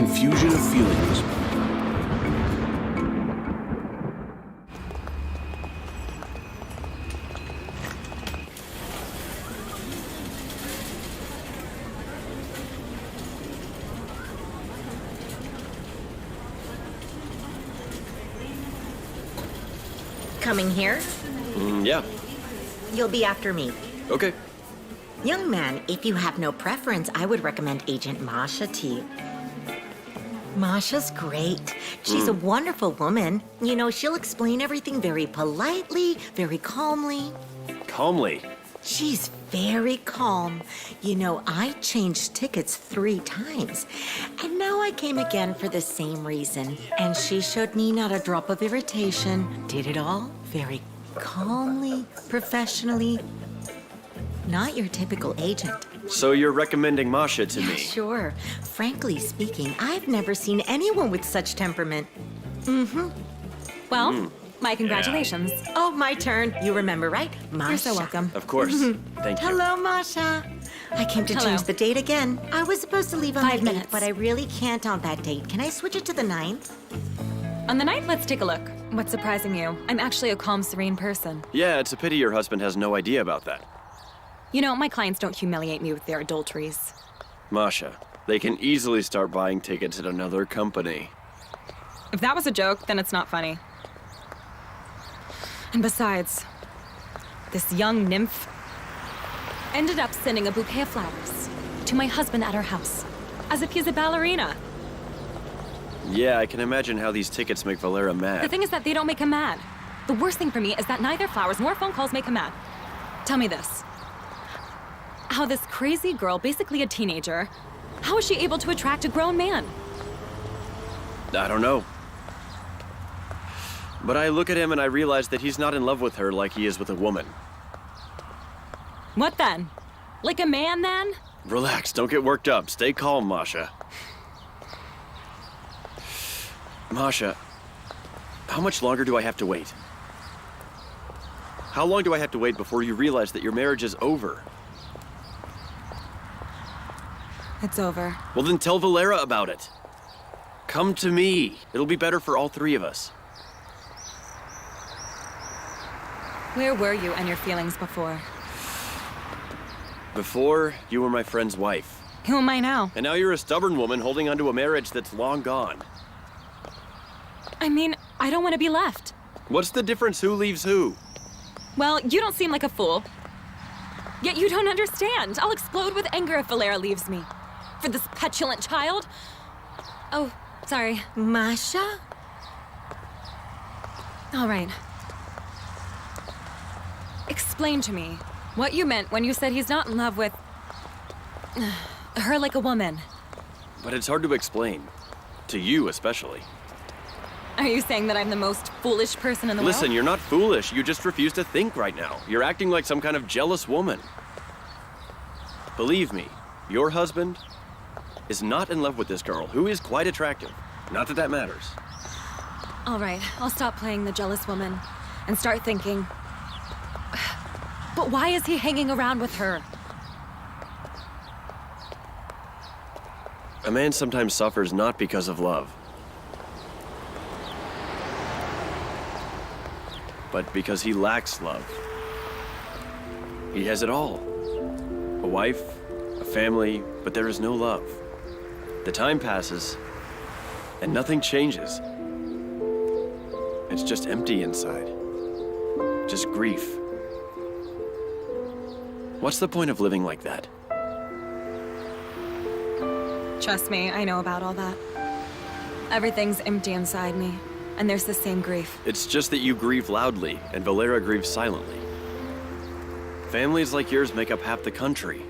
confusion of feelings. Coming here? Yeah. You'll be after me. Okay. Young man, if you have no preference, I would recommend Agent Masha to you. Masha's great. She's a wonderful woman. You know, she'll explain everything very politely, very calmly. Calmly. She's very calm. You know, I changed tickets 3 times. And now I came again for the same reason. And she showed me not a drop of irritation. Did it all very calmly, professionally. Not your typical agent. So you're recommending Masha to Yeah, me? sure. Frankly speaking, I've never seen anyone with such temperament. Well, my congratulations. Oh, my turn. You remember, right? Masha. You're so welcome. Of course. Thank you. Hello, Masha. I came to Hello. change the date again. I was supposed to leave on 5 the 8th, minutes. but I really can't on that date. Can I switch it to the 9th? On the night, let's take a look. What's surprising you? I'm actually a calm, serene person. Yeah, it's a pity your husband has no idea about that. You know, my clients don't humiliate me with their adulteries. Masha, they can easily start buying tickets at another company. If that was a joke, then it's not funny. And besides, this young nymph ended up sending a bouquet of flowers to my husband at her house, as if he's a ballerina. Yeah, I can imagine how these tickets make Valera The mad. thing is that they don't make him mad. The worst thing for me is that neither flowers nor phone calls make him mad. Tell me this. How this crazy girl, basically a teenager, how is she able to attract a grown man? I don't know. But I look at him and I realize that he's not in love with her like he is with a woman. What then? Like a man then? Relax, don't get worked up. Stay calm, Masha. Masha, how much longer do I have to wait? How long do I have to wait before you realize that your marriage is over? It's over. Well, then tell Valera about it. Come to me. It'll be better for all 3 of us. Where were you and your feelings before? Before, you were my friend's wife. Who am I now? And now you're a stubborn woman holding onto a marriage that's long gone. I mean, I don't want to be left. What's the difference who leaves who? Well, you don't seem like a fool. Yet you don't understand. I'll explode with anger if Valera leaves me. For this petulant child? Oh, sorry. Masha? All right. Explain to me what you meant when you said he's not in love with her like a woman. But it's hard to explain. To you, especially. Are you saying that I'm the most foolish person in the Listen, world? you're not foolish. You just refuse to think right now. You're acting like some kind of jealous woman. Believe me, your husband is not in love with this girl, who is quite attractive. Not that that matters. All right, I'll stop playing the jealous woman and start thinking. But why is he hanging around with her? A man sometimes suffers not because of love, but because he lacks love. He has it all. A wife, a family, but there is no love. The time passes, and nothing changes. It's just empty inside. Just grief. What's the point of living like that? Trust me, I know about all that. Everything's empty inside me, and there's the same grief. It's just that you grieve loudly, and Valera grieves silently. Families like yours make up half the country.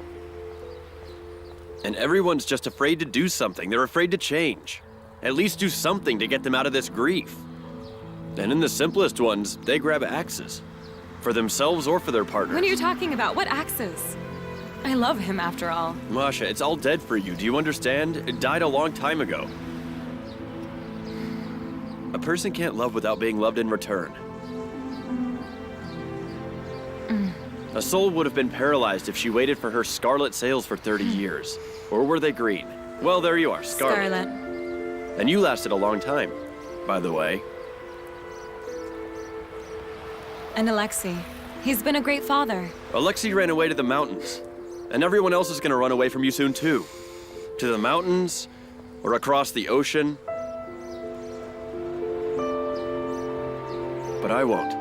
And everyone's just afraid to do something. They're afraid to change. At least do something to get them out of this grief. And in the simplest ones, they grab axes. For themselves or for their partners. What are you talking about? What axes? I love him after all. Masha, it's all dead for you. Do you understand? It died a long time ago. A person can't love without being loved in return. A soul would have been paralyzed if she waited for her scarlet sails for 30 years. Or were they green? Well, there you are, scarlet. Scarlet. And you lasted a long time, by the way. And Alexei. He's been a great father. Alexei ran away to the mountains. And everyone else is gonna run away from you soon, too. To the mountains, or across the ocean. But I won't.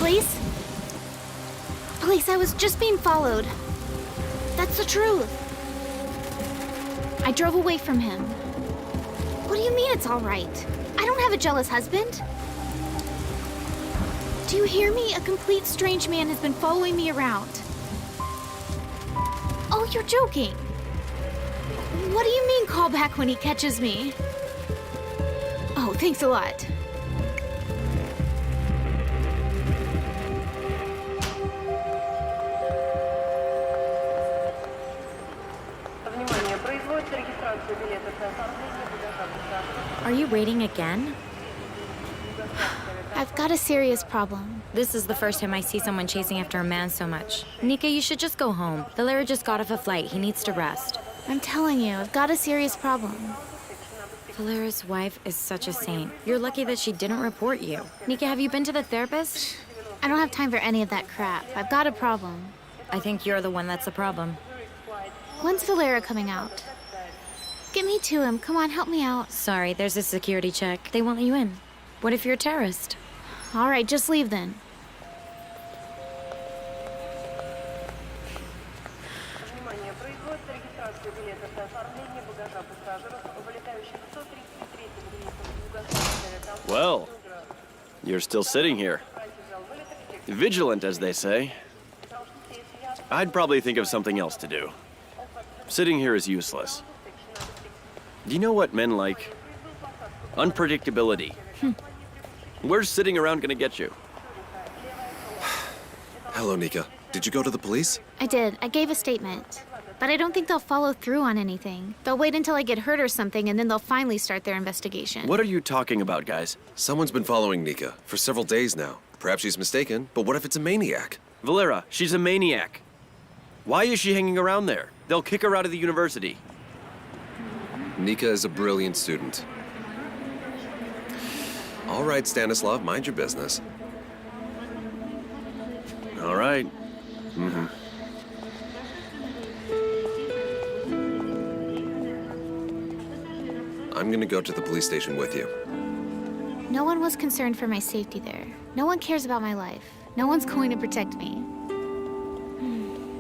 Police? Police, I was just being followed. That's the truth. I drove away from him. What do you mean it's all right? I don't have a jealous husband. Do you hear me? A complete strange man has been following me around. Oh, you're joking. What do you mean call back when he catches me? Oh, thanks a lot. Are you waiting again? I've got a serious problem. This is the first time I see someone chasing after a man so much. Nika, you should just go home. Valera just got off a flight. He needs to rest. I'm telling you, I've got a serious problem. Valera's wife is such a saint. You're lucky that she didn't report you. Nika, have you been to the therapist? I don't have time for any of that crap. I've got a problem. I think you're the one that's the problem. When's Valera coming out? Get me to him. Come on, help me out. Sorry, there's a security check. They won't let you in. What if you're a terrorist? All right, just leave then. Well, you're still sitting here. Vigilant, as they say. I'd probably think of something else to do. Sitting here is useless. Do you know what men like? Unpredictability. Where's sitting around gonna get you? Hello, Nika. Did you go to the police? I did. I gave a statement. But I don't think they'll follow through on anything. They'll wait until I get hurt or something, and then they'll finally start their investigation. What are you talking about, guys? Someone's been following Nika for several days now. Perhaps she's mistaken, but what if it's a maniac? Valera, she's a maniac. Why is she hanging around there? They'll kick her out of the university. Nika is a brilliant student. All right, Stanislav, mind your business. All right. I'm gonna go to the police station with you. No one was concerned for my safety there. No one cares about my life. No one's going to protect me.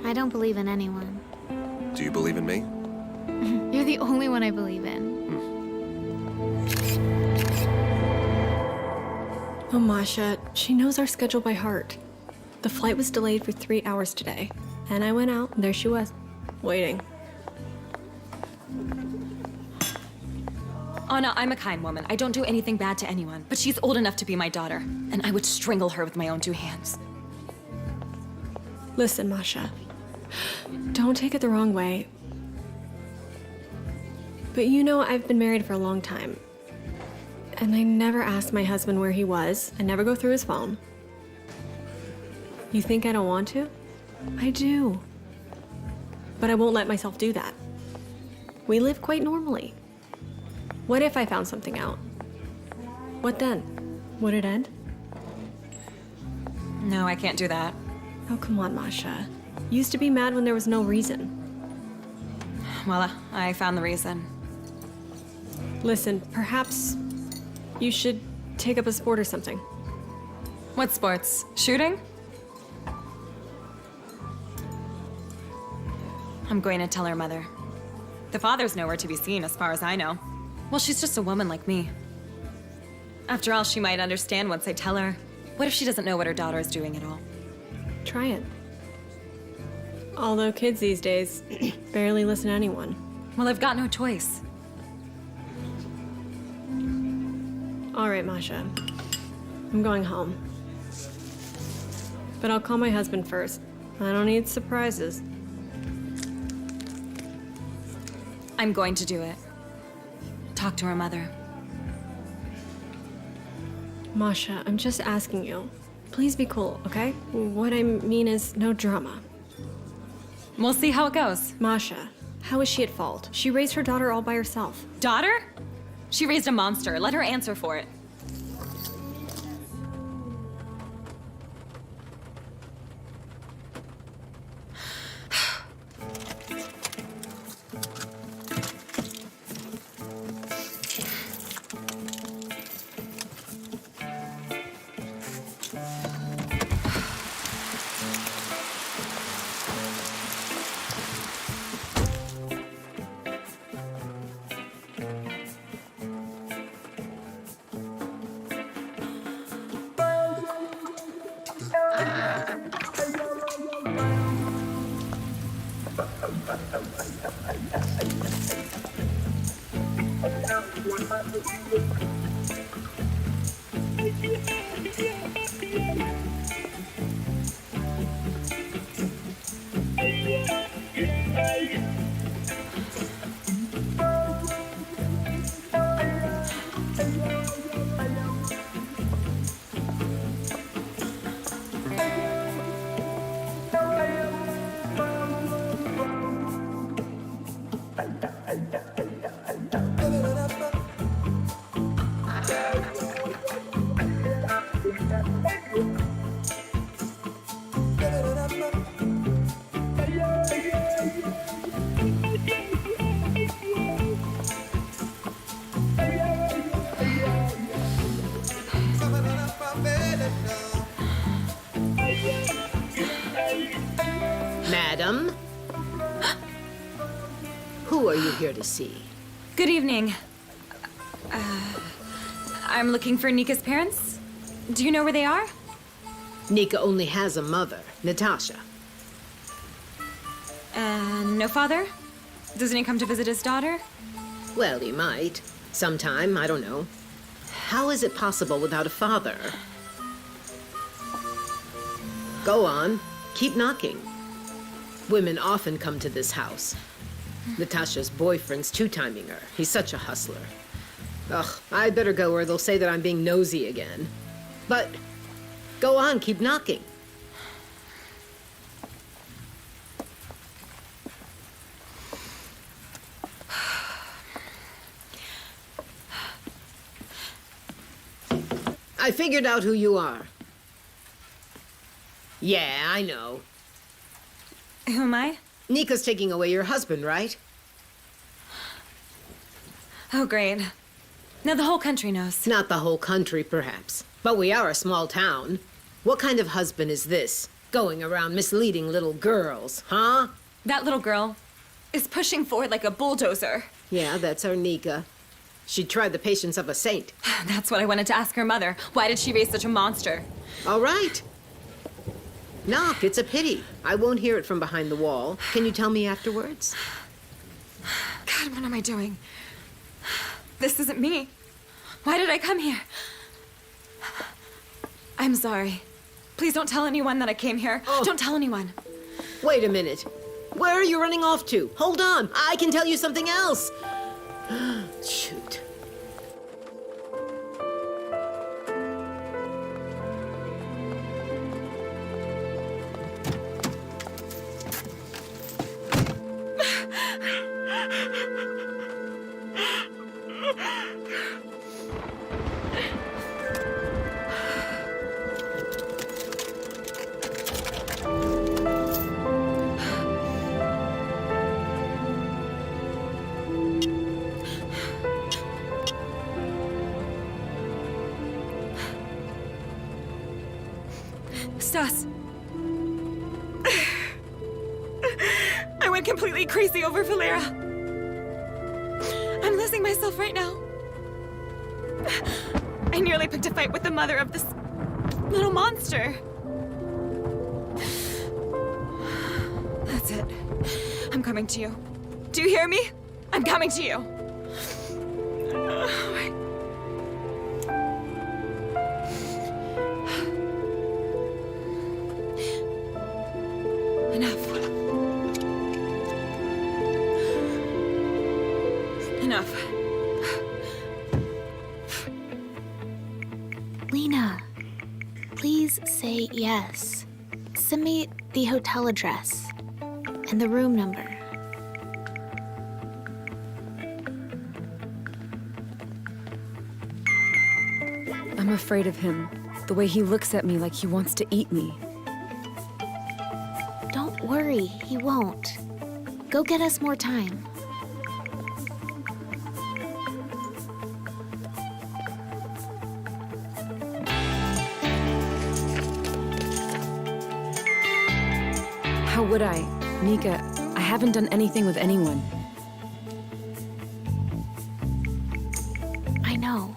I don't believe in anyone. Do you believe in me? You're the only one I believe in. Oh, Masha, she knows our schedule by heart. The flight was delayed for 3 hours today. And I went out, and there she was, waiting. Anna, I'm a kind woman. I don't do anything bad to anyone. But she's old enough to be my daughter, and I would strangle her with my own 2 hands. Listen, Masha. Don't take it the wrong way. But you know I've been married for a long time. And I never asked my husband where he was. I never go through his phone. You think I don't want to? I do. But I won't let myself do that. We live quite normally. What if I found something out? What then? Would it end? No, I can't do that. Oh, come on, Masha. You used to be mad when there was no reason. Well, I found the reason. Listen, perhaps you should take up a sport or something. What sports? Shooting? I'm going to tell her mother. The father's nowhere to be seen, as far as I know. Well, she's just a woman like me. After all, she might understand once I tell her. What if she doesn't know what her daughter is doing at all? Try it. Although kids these days barely listen to anyone. Well, I've got no choice. All right, Masha. I'm going home. But I'll call my husband first. I don't need surprises. I'm going to do it. Talk to her mother. Masha, I'm just asking you. Please be cool, okay? What I mean is no drama. We'll see how it goes. Masha, how is she at fault? She raised her daughter all by herself. Daughter? She raised a monster. Let her answer for it. Madam? Who are you here to see? Good evening. I'm looking for Nika's parents. Do you know where they are? Nika only has a mother, Natasha. No father? Doesn't he come to visit his daughter? Well, he might. Sometime, I don't know. How is it possible without a father? Go on. Keep knocking. Women often come to this house. Natasha's boyfriend's two-timing her. He's such a hustler. Ugh, I'd better go or they'll say that I'm being nosy again. But go on, keep knocking. I figured out who you are. Yeah, I know. Who am I? Nika's taking away your husband, right? Oh, great. Now the whole country knows. Not the whole country, perhaps. But we are a small town. What kind of husband is this? Going around misleading little girls, huh? That little girl is pushing forward like a bulldozer. Yeah, that's our Nika. She tried the patience of a saint. That's what I wanted to ask her mother. Why did she raise such a monster? All right. Knock, it's a pity. I won't hear it from behind the wall. Can you tell me afterwards? God, what am I doing? This isn't me. Why did I come here? I'm sorry. Please don't tell anyone that I came here. Oh. Don't tell anyone. Wait a minute. Where are you running off to? Hold on. I can tell you something else. Shoot. Stas. I went completely crazy over Valera. I'm losing myself right now. I nearly picked a fight with the mother of this little monster. That's it. I'm coming to you. Do you hear me? I'm coming to you. Enough. Enough. Lena, please say yes. Send me the hotel address and the room number. I'm afraid of him. The way he looks at me like he wants to eat me. Don't worry, he won't. Go get us more time. How would I? Nika, I haven't done anything with anyone. I know.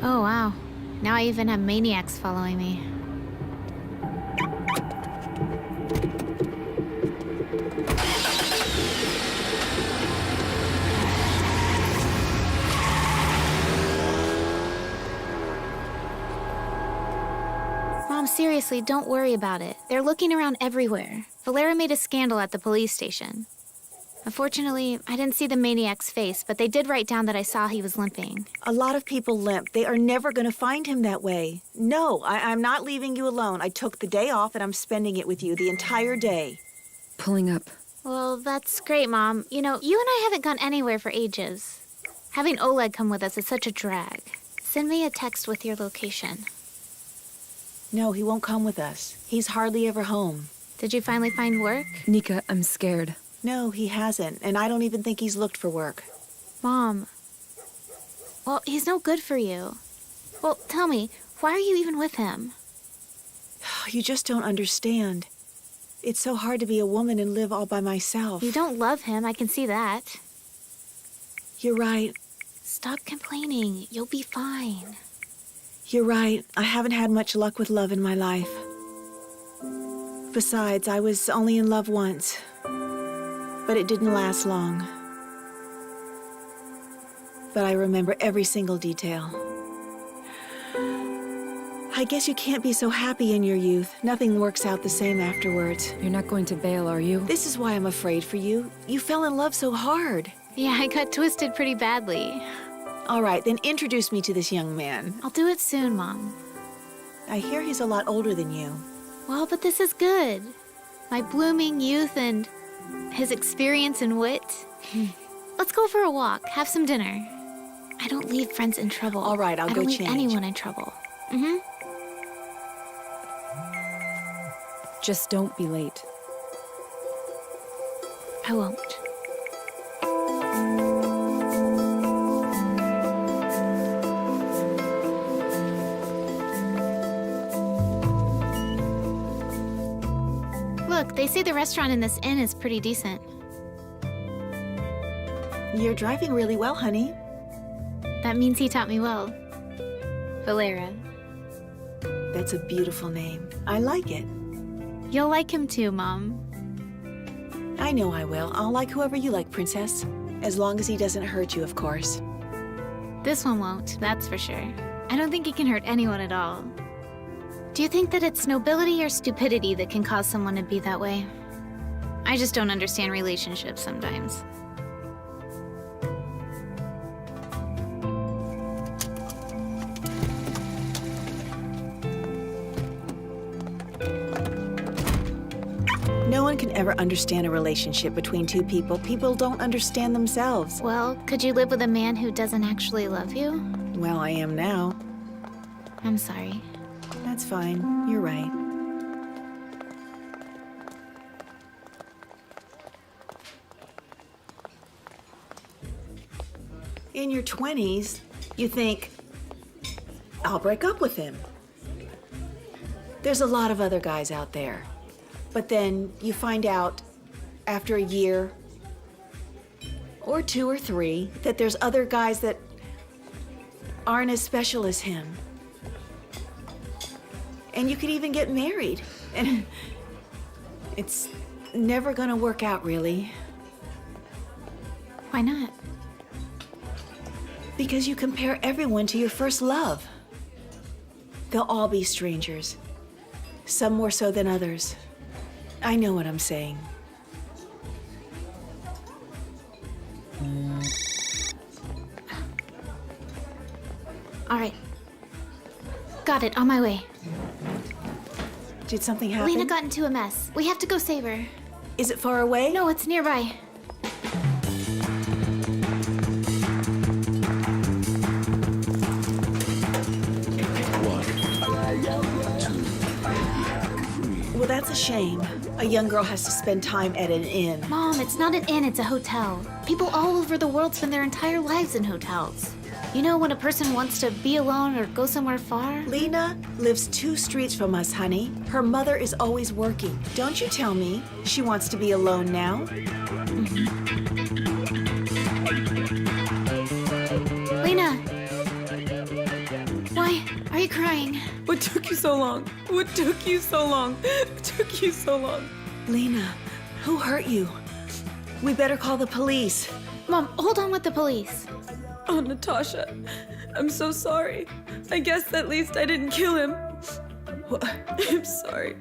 Oh, wow. Now I even have maniacs following me. Mom, seriously, don't worry about it. They're looking around everywhere. Valera made a scandal at the police station. Unfortunately, I didn't see the maniac's face, but they did write down that I saw he was limping. A lot of people limp. They are never going to find him that way. No, I'm not leaving you alone. I took the day off and I'm spending it with you the entire day. Pulling up. Well, that's great, Mom. You know, you and I haven't gone anywhere for ages. Having Oleg come with us is such a drag. Send me a text with your location. No, he won't come with us. He's hardly ever home. Did you finally find work? Nika, I'm scared. No, he hasn't, and I don't even think he's looked for work. Mom. Well, he's no good for you. Well, tell me, why are you even with him? You just don't understand. It's so hard to be a woman and live all by myself. You don't love him, I can see that. You're right. Stop complaining. You'll be fine. You're right. I haven't had much luck with love in my life. Besides, I was only in love once. But it didn't last long. But I remember every single detail. I guess you can't be so happy in your youth. Nothing works out the same afterwards. You're not going to bail, are you? This is why I'm afraid for you. You fell in love so hard. Yeah, I got twisted pretty badly. All right, then introduce me to this young man. I'll do it soon, Mom. I hear he's a lot older than you. Well, but this is good. My blooming youth and his experience and wit. Let's go for a walk, have some dinner. I don't leave friends in trouble. All right, I'll I go don't leave change. anyone in trouble. Just don't be late. I won't. Look, they say the restaurant in this inn is pretty decent. You're driving really well, honey. That means he taught me well. Valera. That's a beautiful name. I like it. You'll like him too, Mom. I know I will. I'll like whoever you like, Princess. As long as he doesn't hurt you, of course. This one won't, that's for sure. I don't think he can hurt anyone at all. Do you think that it's nobility or stupidity that can cause someone to be that way? I just don't understand relationships sometimes. No one can ever understand a relationship between two people. People don't understand themselves. Well, could you live with a man who doesn't actually love you? Well, I am now. I'm sorry. That's fine. You're right. In your 20s, you think, I'll break up with him. There's a lot of other guys out there. But then you find out after a year or 2 or 3 that there's other guys that aren't as special as him. And you could even get married. And it's never gonna work out, really. Why not? Because you compare everyone to your first love. They'll all be strangers. Some more so than others. I know what I'm saying. All right. Got it, on my way. Did something happen? Lena got into a mess. We have to go save her. Is it far away? No, it's nearby. Well, that's a shame. A young girl has to spend time at an inn. Mom, it's not an inn, it's a hotel. People all over the world spend their entire lives in hotels. You know, when a person wants to be alone or go somewhere far? Lena lives 2 streets from us, honey. Her mother is always working. Don't you tell me she wants to be alone now? Lena! Why are you crying? What took you so long? What took you so long? What took you so long? Lena, who hurt you? We better call the police. Mom, hold on with the police. Oh, Natasha, I'm so sorry. I guess at least I didn't kill him. I'm sorry.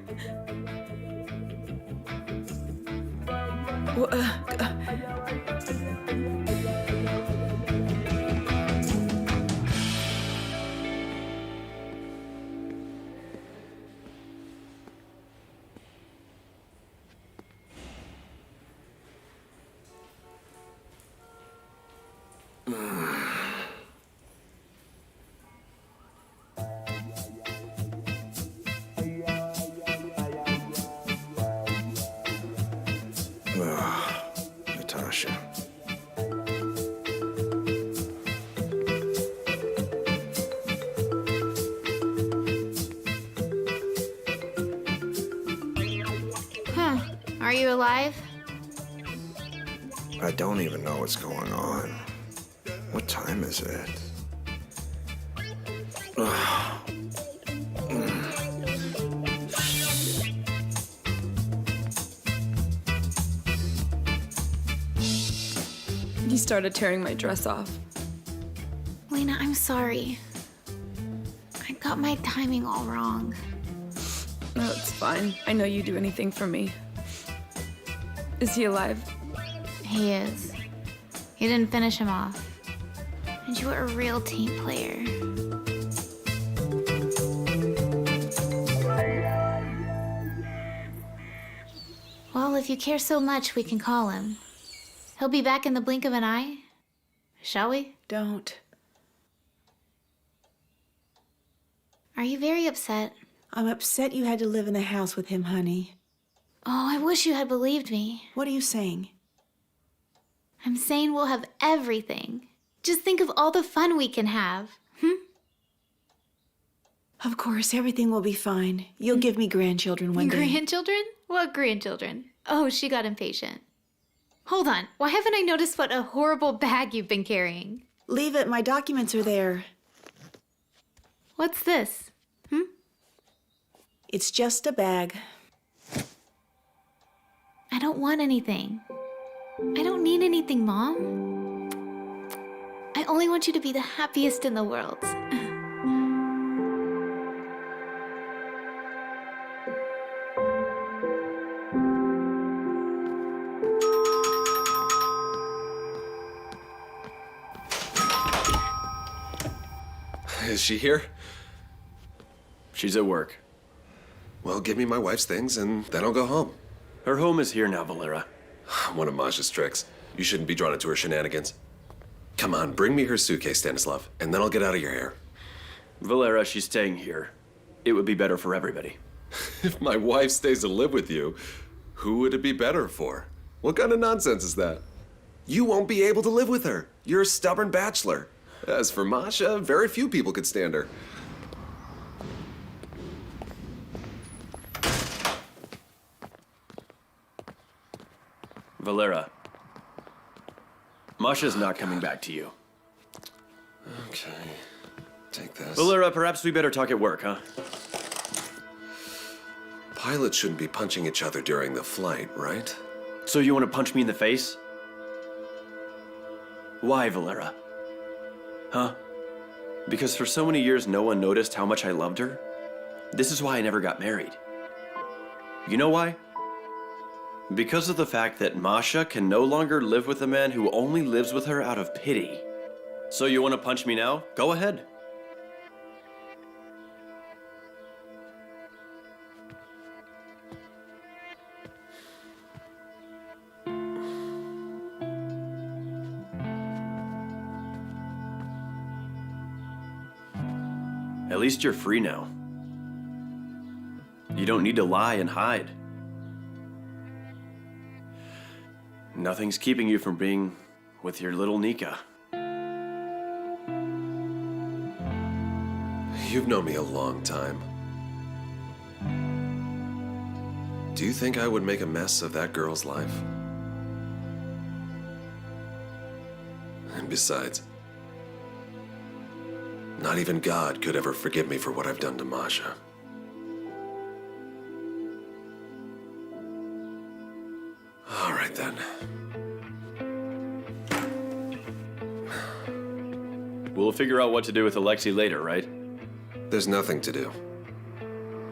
Natasha. Huh. Are you alive? I don't even know what's going on. What time is it? He started tearing my dress off. Lena, I'm sorry. I got my timing all wrong. No, it's fine. I know you'd do anything for me. Is he alive? He is. You didn't finish him off. And you were a real team player. Well, if you care so much, we can call him. He'll be back in the blink of an eye. Shall we? Don't. Are you very upset? I'm upset you had to live in the house with him, honey. Oh, I wish you had believed me. What are you saying? I'm saying we'll have everything. Just think of all the fun we can have. Of course, everything will be fine. You'll give me grandchildren one day. Grandchildren? What grandchildren? Oh, she got impatient. Hold on. Why haven't I noticed what a horrible bag you've been carrying? Leave it. My documents are there. What's this? It's just a bag. I don't want anything. I don't need anything, Mom. I only want you to be the happiest in the world. Is she here? She's at work. Well, give me my wife's things and then I'll go home. Her home is here now, Valera. One of Masha's tricks. You shouldn't be drawn into her shenanigans. Come on, bring me her suitcase, Stanislav, and then I'll get out of your hair. Valera, she's staying here. It would be better for everybody. If my wife stays to live with you, who would it be better for? What kind of nonsense is that? You won't be able to live with her. You're a stubborn bachelor. As for Masha, very few people could stand her. Valera, Masha's not coming back to you. Okay, take this. Valera, perhaps we better talk at work, huh? Pilots shouldn't be punching each other during the flight, right? So you want to punch me in the face? Why, Valera? Huh? Because for so many years no one noticed how much I loved her? This is why I never got married. You know why? Because of the fact that Masha can no longer live with a man who only lives with her out of pity. So you want to punch me now? Go ahead. At least you're free now. You don't need to lie and hide. Nothing's keeping you from being with your little Nika. You've known me a long time. Do you think I would make a mess of that girl's life? And besides, not even God could ever forgive me for what I've done to Masha. All right then. We'll figure out what to do with Alexei later, right? There's nothing to do.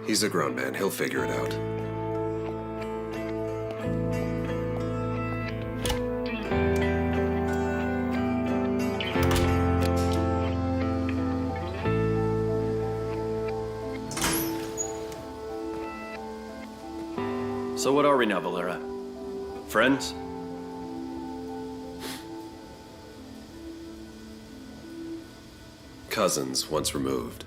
He's a grown man. He'll figure it out. So what are we now, Valera? Friends? Cousins once removed.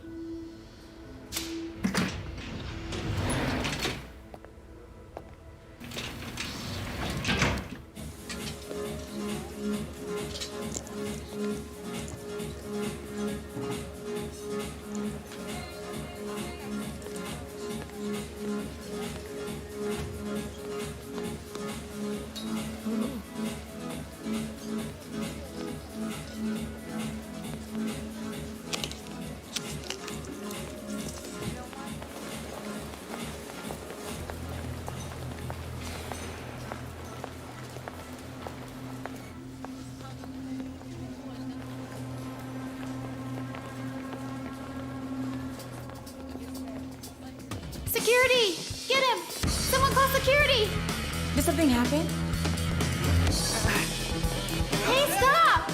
Security! Get him! Someone call security! Did something happen? Hey, stop!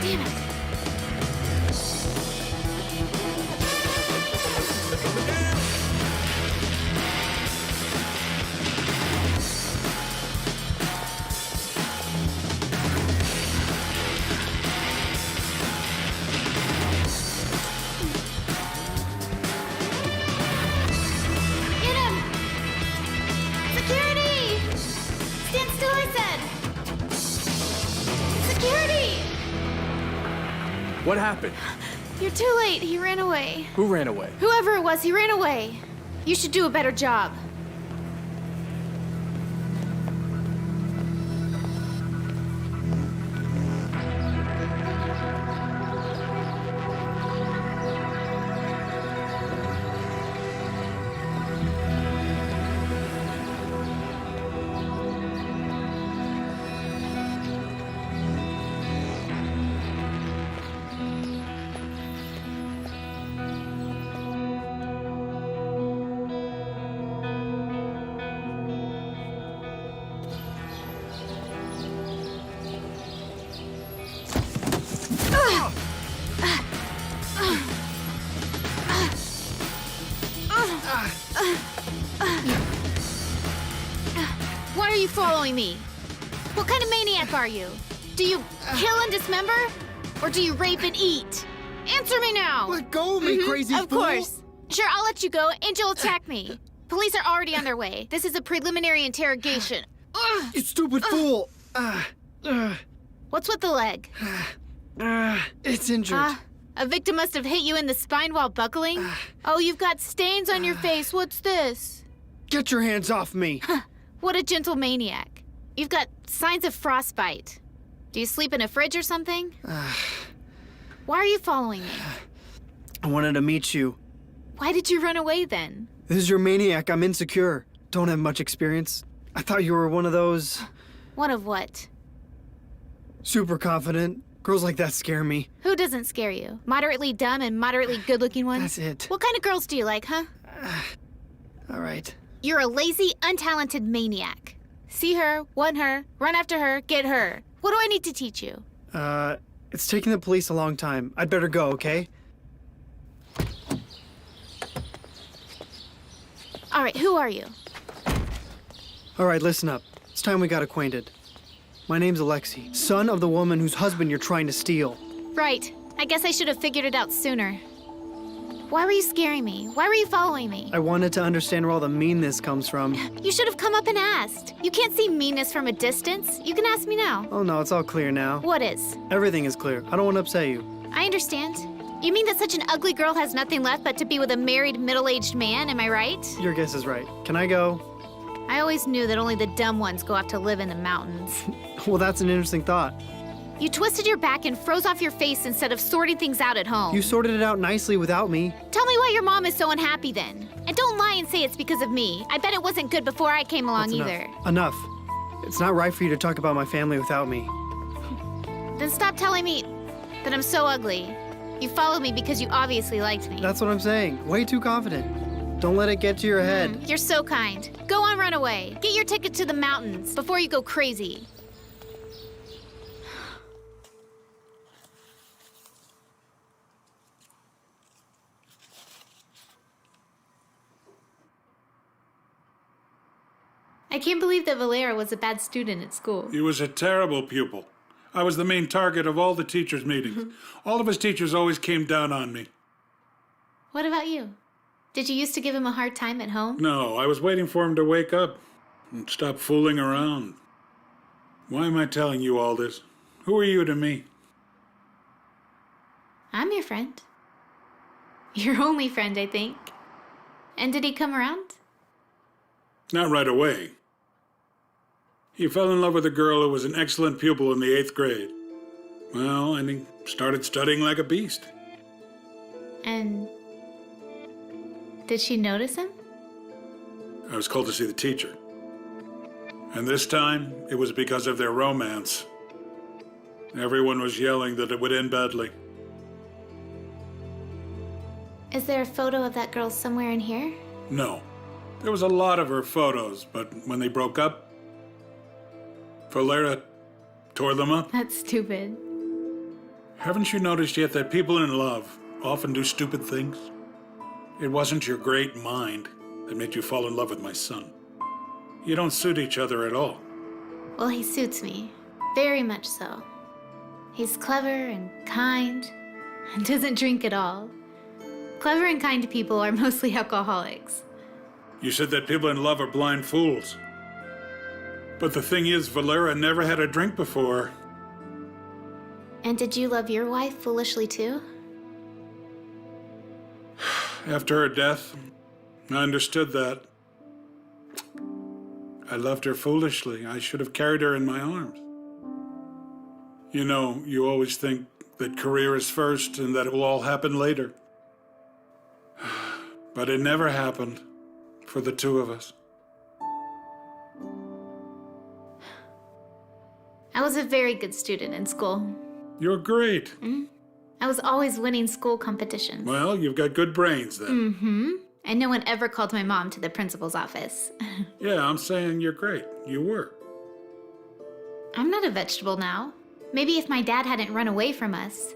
Damn it. Get him! Security! Stand still, I said! Security! What happened? You're too late. He ran away. Who ran away? Whoever it was, he ran away. You should do a better job. Why are you following me? What kind of maniac are you? Do you kill and dismember? Or do you rape and eat? Answer me now! Let go of me, crazy Of fool! course. Sure, I'll let you go. Angel, attack me. Police are already on their way. This is a preliminary interrogation. You stupid fool! What's with the leg? It's injured. A victim must have hit you in the spine while buckling? Oh, you've got stains on your face. What's this? Get your hands off me! What a gentle maniac. You've got signs of frostbite. Do you sleep in a fridge or something? Why are you following me? I wanted to meet you. Why did you run away then? This is your maniac. I'm insecure. Don't have much experience. I thought you were one of those One of what? super confident. Girls like that scare me. Who doesn't scare you? Moderately dumb and moderately good-looking ones? That's it. What kind of girls do you like, huh? All right. You're a lazy, untalented maniac. See her, want her, run after her, get her. What do I need to teach you? It's taking the police a long time. I'd better go, okay? All right, who are you? All right, listen up. It's time we got acquainted. My name's Alexei, son of the woman whose husband you're trying to steal. Right. I guess I should have figured it out sooner. Why were you scaring me? Why were you following me? I wanted to understand where all the meanness comes from. You should have come up and asked. You can't see meanness from a distance. You can ask me now. Oh no, it's all clear now. What is? Everything is clear. I don't want to upset you. I understand. You mean that such an ugly girl has nothing left but to be with a married, middle-aged man, am I right? Your guess is right. Can I go? I always knew that only the dumb ones go off to live in the mountains. Well, that's an interesting thought. You twisted your back and froze off your face instead of sorting things out at home. You sorted it out nicely without me. Tell me why your mom is so unhappy then. And don't lie and say it's because of me. I bet it wasn't good before I came along That's either. Enough. It's not right for you to talk about my family without me. Then stop telling me that I'm so ugly. You followed me because you obviously liked me. That's what I'm saying. Way too confident. Don't let it get to your head. You're so kind. Go on, run away. Get your ticket to the mountains before you go crazy. I can't believe that Valera was a bad student at school. He was a terrible pupil. I was the main target of all the teachers' meetings. All of his teachers always came down on me. What about you? Did you used to give him a hard time at home? No, I was waiting for him to wake up and stop fooling around. Why am I telling you all this? Who are you to me? I'm your friend. Your only friend, I think. And did he come around? Not right away. He fell in love with a girl who was an excellent pupil in the 8th grade. Well, and he started studying like a beast. And did she notice him? I was called to see the teacher. And this time, it was because of their romance. Everyone was yelling that it would end badly. Is there a photo of that girl somewhere in here? No. There was a lot of her photos, but when they broke up, Valera tore them up. That's stupid. Haven't you noticed yet that people in love often do stupid things? It wasn't your great mind that made you fall in love with my son. You don't suit each other at all. Well, he suits me. Very much so. He's clever and kind and doesn't drink at all. Clever and kind people are mostly alcoholics. You said that people in love are blind fools. But the thing is, Valera never had a drink before. And did you love your wife foolishly too? After her death, I understood that. I loved her foolishly. I should have carried her in my arms. You know, you always think that career is first and that it will all happen later. But it never happened for the two of us. I was a very good student in school. You're great. I was always winning school competitions. Well, you've got good brains then. And no one ever called my mom to the principal's office. Yeah, I'm saying you're great. You were. I'm not a vegetable now. Maybe if my dad hadn't run away from us,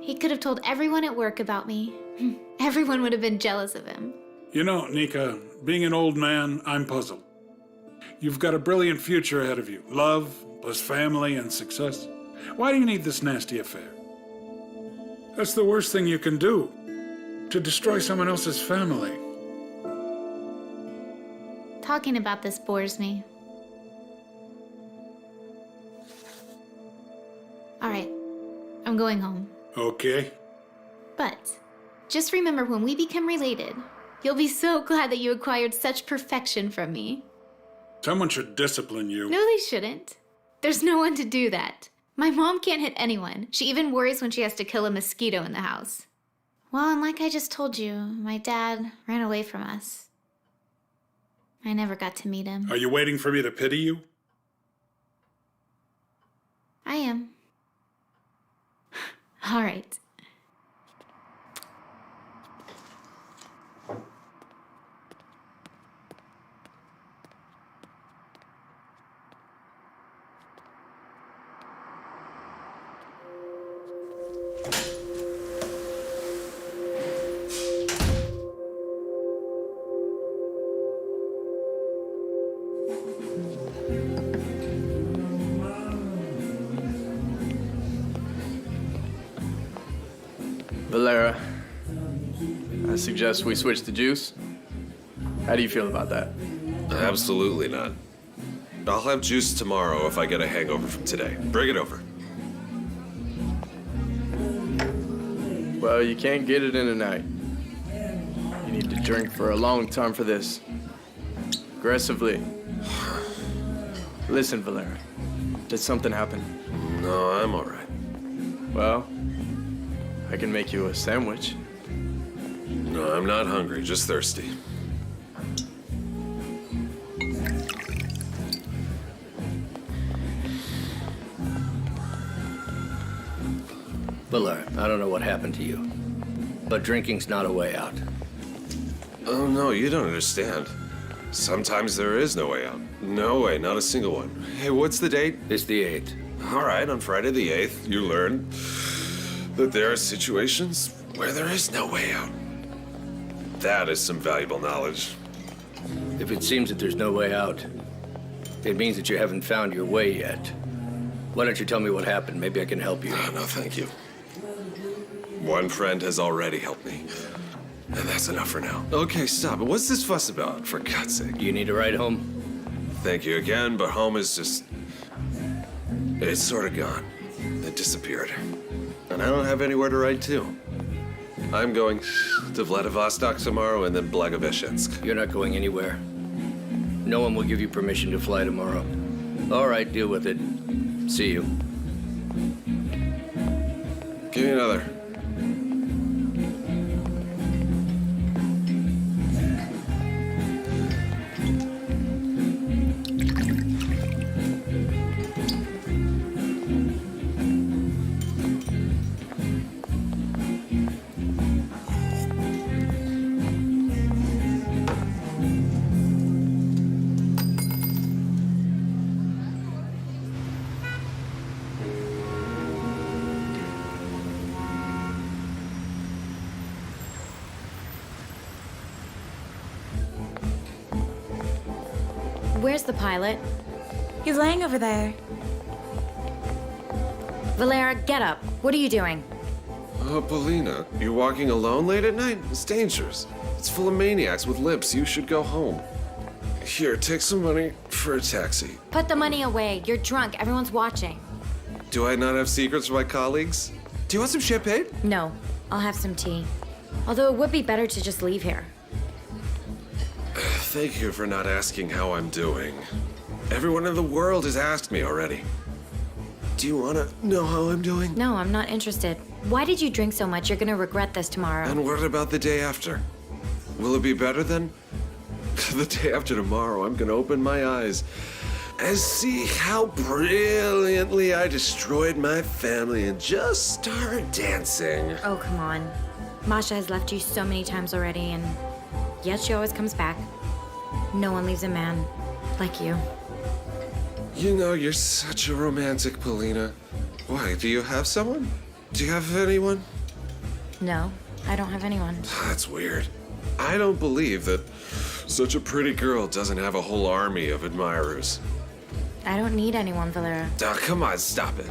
he could have told everyone at work about me. Everyone would have been jealous of him. You know, Nika, being an old man, I'm puzzled. You've got a brilliant future ahead of you. Love, plus family and success. Why do you need this nasty affair? That's the worst thing you can do. To destroy someone else's family. Talking about this bores me. All right, I'm going home. Okay. But just remember, when we become related, you'll be so glad that you acquired such perfection from me. Someone should discipline you. No, they shouldn't. There's no one to do that. My mom can't hit anyone. She even worries when she has to kill a mosquito in the house. Well, and like I just told you, my dad ran away from us. I never got to meet him. Are you waiting for me to pity you? I am. All right. Valera, I suggest we switch to juice. How do you feel about that? Absolutely not. I'll have juice tomorrow if I get a hangover from today. Bring it over. Well, you can't get it in a night. You need to drink for a long time for this. Aggressively. Listen, Valera. Did something happen? No, I'm all right. Well, I can make you a sandwich. No, I'm not hungry, just thirsty. Valera, I don't know what happened to you, but drinking's not a way out. Oh, no, you don't understand. Sometimes there is no way out. No way, not a single one. Hey, what's the date? It's the 8th. All right, on Friday the 8th, you learn that there are situations where there is no way out. That is some valuable knowledge. If it seems that there's no way out, it means that you haven't found your way yet. Why don't you tell me what happened? Maybe I can help you. Oh, no, thank you. One friend has already helped me. And that's enough for now. Okay, stop. What's this fuss about, for God's sake? You need a ride home? Thank you again, but home is just... It's sort of gone. It disappeared. And I don't have anywhere to ride to. I'm going to Vladivostok tomorrow and then Blagoveshchensk. You're not going anywhere. No one will give you permission to fly tomorrow. All right, deal with it. See you. Give me another. Where's the pilot? He's laying over there. Valera, get up. What are you doing? Oh, Polina, you're walking alone late at night? It's dangerous. It's full of maniacs with limps. You should go home. Here, take some money for a taxi. Put the money away. You're drunk. Everyone's watching. Do I not have secrets for my colleagues? Do you want some champagne? No. I'll have some tea. Although it would be better to just leave here. Thank you for not asking how I'm doing. Everyone in the world has asked me already. Do you want to know how I'm doing? No, I'm not interested. Why did you drink so much? You're gonna regret this tomorrow. And what about the day after? Will it be better then? The day after tomorrow, I'm gonna open my eyes and see how brilliantly I destroyed my family and just start dancing. Oh, come on. Masha has left you so many times already, and yet she always comes back. No one leaves a man like you. You know, you're such a romantic, Polina. Why, do you have someone? Do you have anyone? No, I don't have anyone. That's weird. I don't believe that such a pretty girl doesn't have a whole army of admirers. I don't need anyone, Valera. Oh, come on, stop it.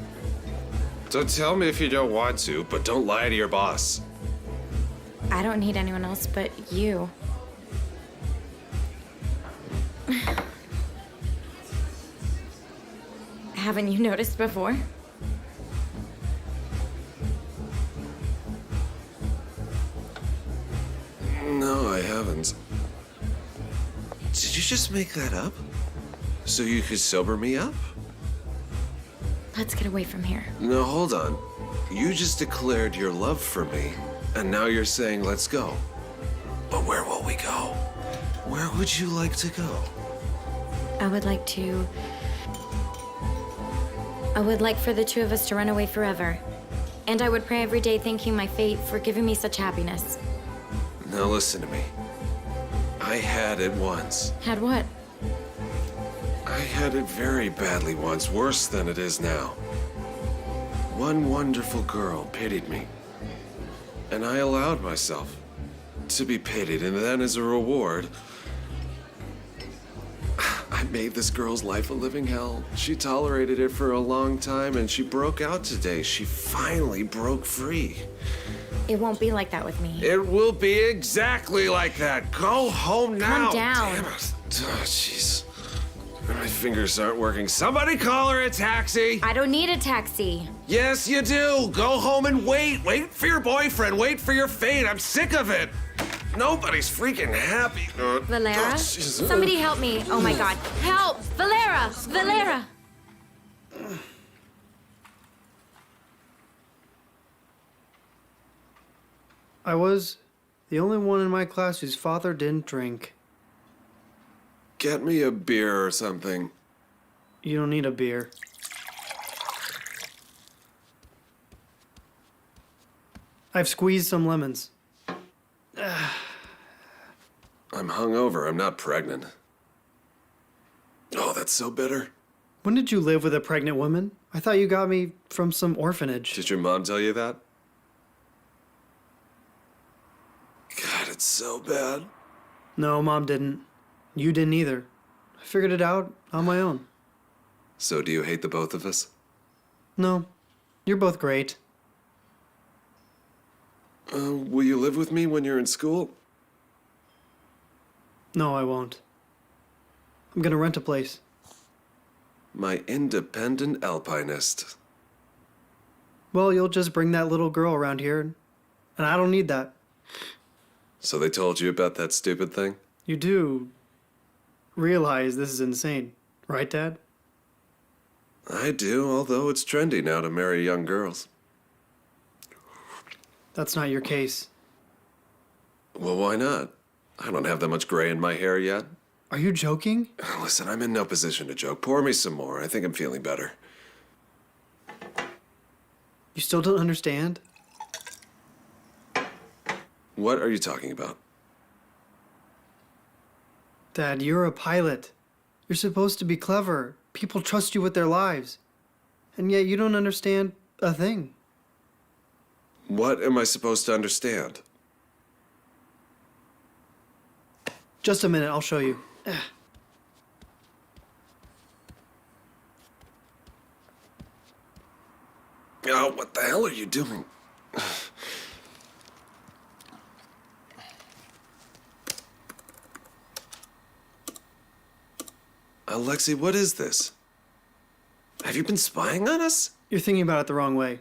Don't tell me if you don't want to, but don't lie to your boss. I don't need anyone else but you. Haven't you noticed before? No, I haven't. Did you just make that up? So you could sober me up? Let's get away from here. No, hold on. You just declared your love for me, and now you're saying let's go. But where will we go? Where would you like to go? I would like for the two of us to run away forever. And I would pray every day thanking my fate for giving me such happiness. Now listen to me. I had it once. Had what? I had it very badly once, worse than it is now. One wonderful girl pitied me, and I allowed myself to be pitied, and then as a reward, I made this girl's life a living hell. She tolerated it for a long time, and she broke out today. She finally broke free. It won't be like that with me. It will be exactly like that. Go home now. Calm down. Damn it. Oh, jeez. My fingers aren't working. Somebody call her a taxi. I don't need a taxi. Yes, you do. Go home and wait. Wait for your boyfriend. Wait for your fate. I'm sick of it. Nobody's freaking happy. Valera? Jesus. Somebody help me. Oh my god. Help! Valera! Valera! I was the only one in my class whose father didn't drink. Get me a beer or something. You don't need a beer. I've squeezed some lemons. I'm hungover. I'm not pregnant. Oh, that's so bitter. When did you live with a pregnant woman? I thought you got me from some orphanage. Did your mom tell you that? God, it's so bad. No, Mom didn't. You didn't either. I figured it out on my own. So do you hate the both of us? No, you're both great. Will you live with me when you're in school? No, I won't. I'm gonna rent a place. My independent alpinist. Well, you'll just bring that little girl around here, and I don't need that. So they told you about that stupid thing? You do realize this is insane, right, Dad? I do, although it's trendy now to marry young girls. That's not your case. Well, why not? I don't have that much gray in my hair yet. Are you joking? Listen, I'm in no position to joke. Pour me some more. I think I'm feeling better. You still don't understand? What are you talking about? Dad, you're a pilot. You're supposed to be clever. People trust you with their lives. And yet you don't understand a thing. What am I supposed to understand? Just a minute, I'll show you. Oh, what the hell are you doing? Alexei, what is this? Have you been spying on us? You're thinking about it the wrong way.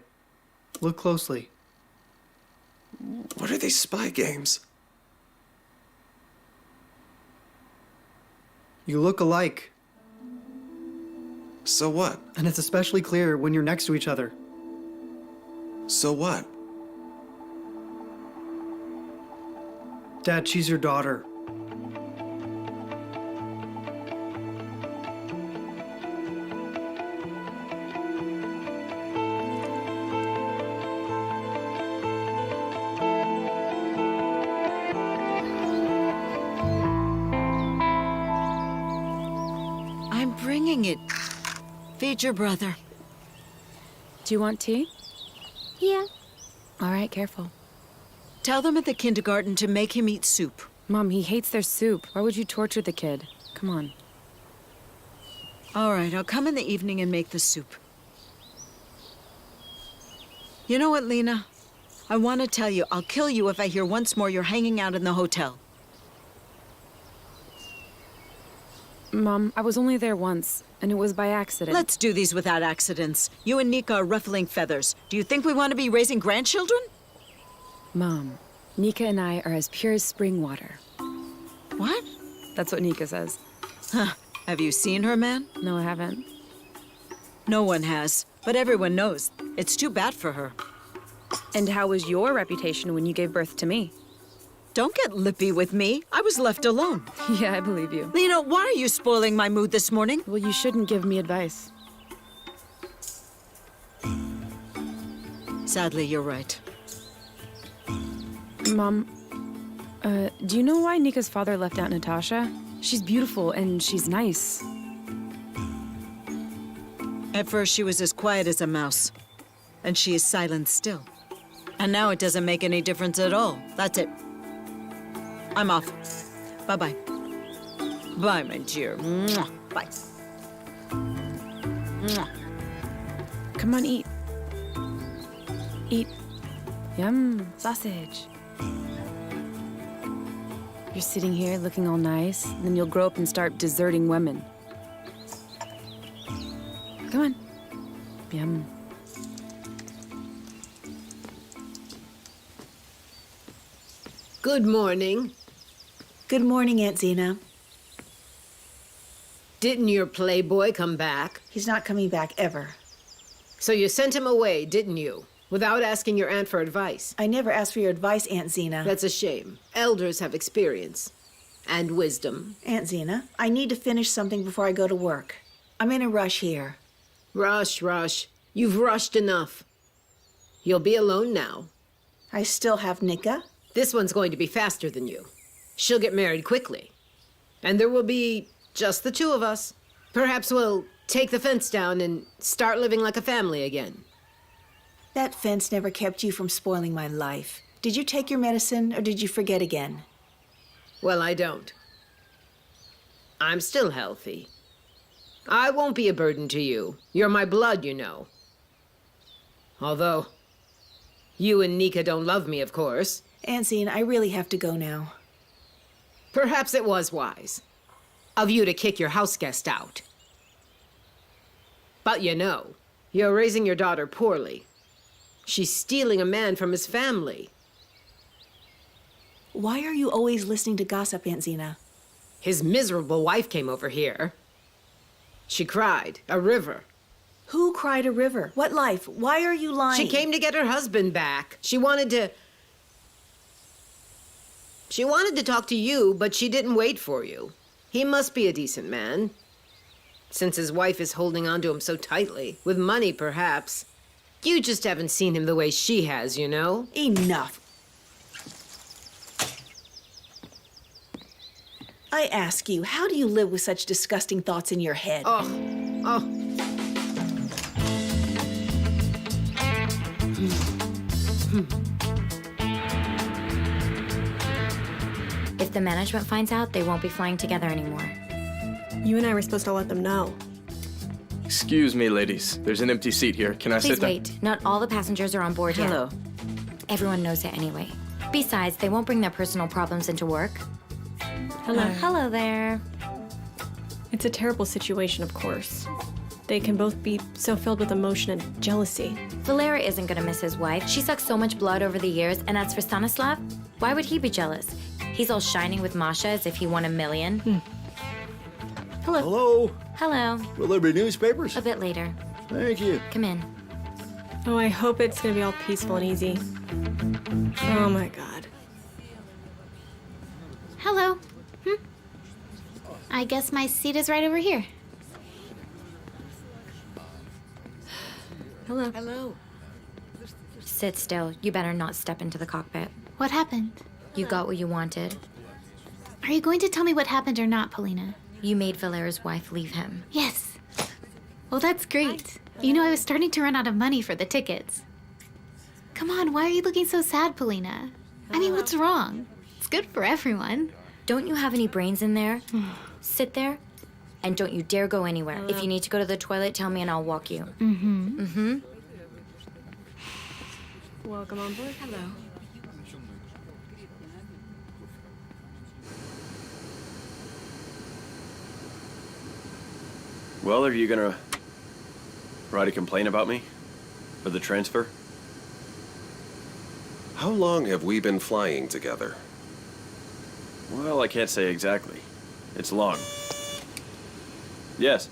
Look closely. What are these spy games? You look alike. So what? And it's especially clear when you're next to each other. So what? Dad, she's your daughter. I'm bringing it. Feed your brother. Do you want tea? Yeah. All right, careful. Tell them at the kindergarten to make him eat soup. Mom, he hates their soup. Why would you torture the kid? Come on. All right, I'll come in the evening and make the soup. You know what, Lena? I want to tell you, I'll kill you if I hear once more you're hanging out in the hotel. Mom, I was only there once, and it was by accident. Let's do these without accidents. You and Nika are ruffling feathers. Do you think we want to be raising grandchildren? Mom, Nika and I are as pure as spring water. What? That's what Nika says. Huh. Have you seen her, man? No, I haven't. No one has, but everyone knows. It's too bad for her. And how was your reputation when you gave birth to me? Don't get lippy with me. I was left alone. Yeah, I believe you. Lena, why are you spoiling my mood this morning? Well, you shouldn't give me advice. Sadly, you're right. Mom, do you know why Nika's father left out Natasha? She's beautiful and she's nice. At first, she was as quiet as a mouse. And she is silent still. And now it doesn't make any difference at all. That's it. I'm off. Bye-bye. Bye, my dear. Mwah. Bye. Mwah. Come on, eat. Eat. Yum, sausage. You're sitting here looking all nice, and then you'll grow up and start deserting women. Come on. Yum. Good morning. Good morning, Aunt Zena. Didn't your playboy come back? He's not coming back ever. So you sent him away, didn't you? Without asking your aunt for advice. I never asked for your advice, Aunt Zena. That's a shame. Elders have experience. And wisdom. Aunt Zena, I need to finish something before I go to work. I'm in a rush here. Rush. You've rushed enough. You'll be alone now. I still have Nika. This one's going to be faster than you. She'll get married quickly. And there will be just the two of us. Perhaps we'll take the fence down and start living like a family again. That fence never kept you from spoiling my life. Did you take your medicine or did you forget again? Well, I don't. I'm still healthy. I won't be a burden to you. You're my blood, you know. Although, you and Nika don't love me, of course. Aunt Zena, I really have to go now. Perhaps it was wise of you to kick your house guest out. But you know, you're raising your daughter poorly. She's stealing a man from his family. Why are you always listening to gossip, Aunt Zena? His miserable wife came over here. She cried a river. Who cried a river? What life? Why are you lying? She came to get her husband back. She wanted to talk to you, but she didn't wait for you. He must be a decent man, since his wife is holding on to him so tightly. With money, perhaps. You just haven't seen him the way she has, you know? Enough. I ask you, how do you live with such disgusting thoughts in your head? Oh. If the management finds out, they won't be flying together anymore. You and I were supposed to let them know. Excuse me, ladies. There's an empty seat here. Can I Please sit down? wait. Not all the passengers are on board Hello. yet. Everyone knows it anyway. Besides, they won't bring their personal problems into work. Hello. Hello there. It's a terrible situation, of course. They can both be so filled with emotion and jealousy. Valera isn't gonna miss his wife. She sucked so much blood over the years, and as for Stanislav, why would he be jealous? He's all shining with Masha as if he won $1 million. Hello. Hello. Hello. Will there be newspapers? A bit later. Thank you. Come in. Oh, I hope it's gonna be all peaceful and easy. Oh my god. Hello. I guess my seat is right over here. Hello. Hello. Sit still. You better not step into the cockpit. What happened? You got what you wanted. Are you going to tell me what happened or not, Polina? You made Valera's wife leave him. Yes. Well, that's great. You know, I was starting to run out of money for the tickets. Come on, why are you looking so sad, Polina? I mean, what's wrong? It's good for everyone. Don't you have any brains in there? Sit there, and don't you dare go anywhere. If you need to go to the toilet, tell me and I'll walk you. Mm-hmm. Welcome on board. Hello. Well, are you gonna write a complaint about me for the transfer? How long have we been flying together? Well, I can't say exactly. It's long. Yes.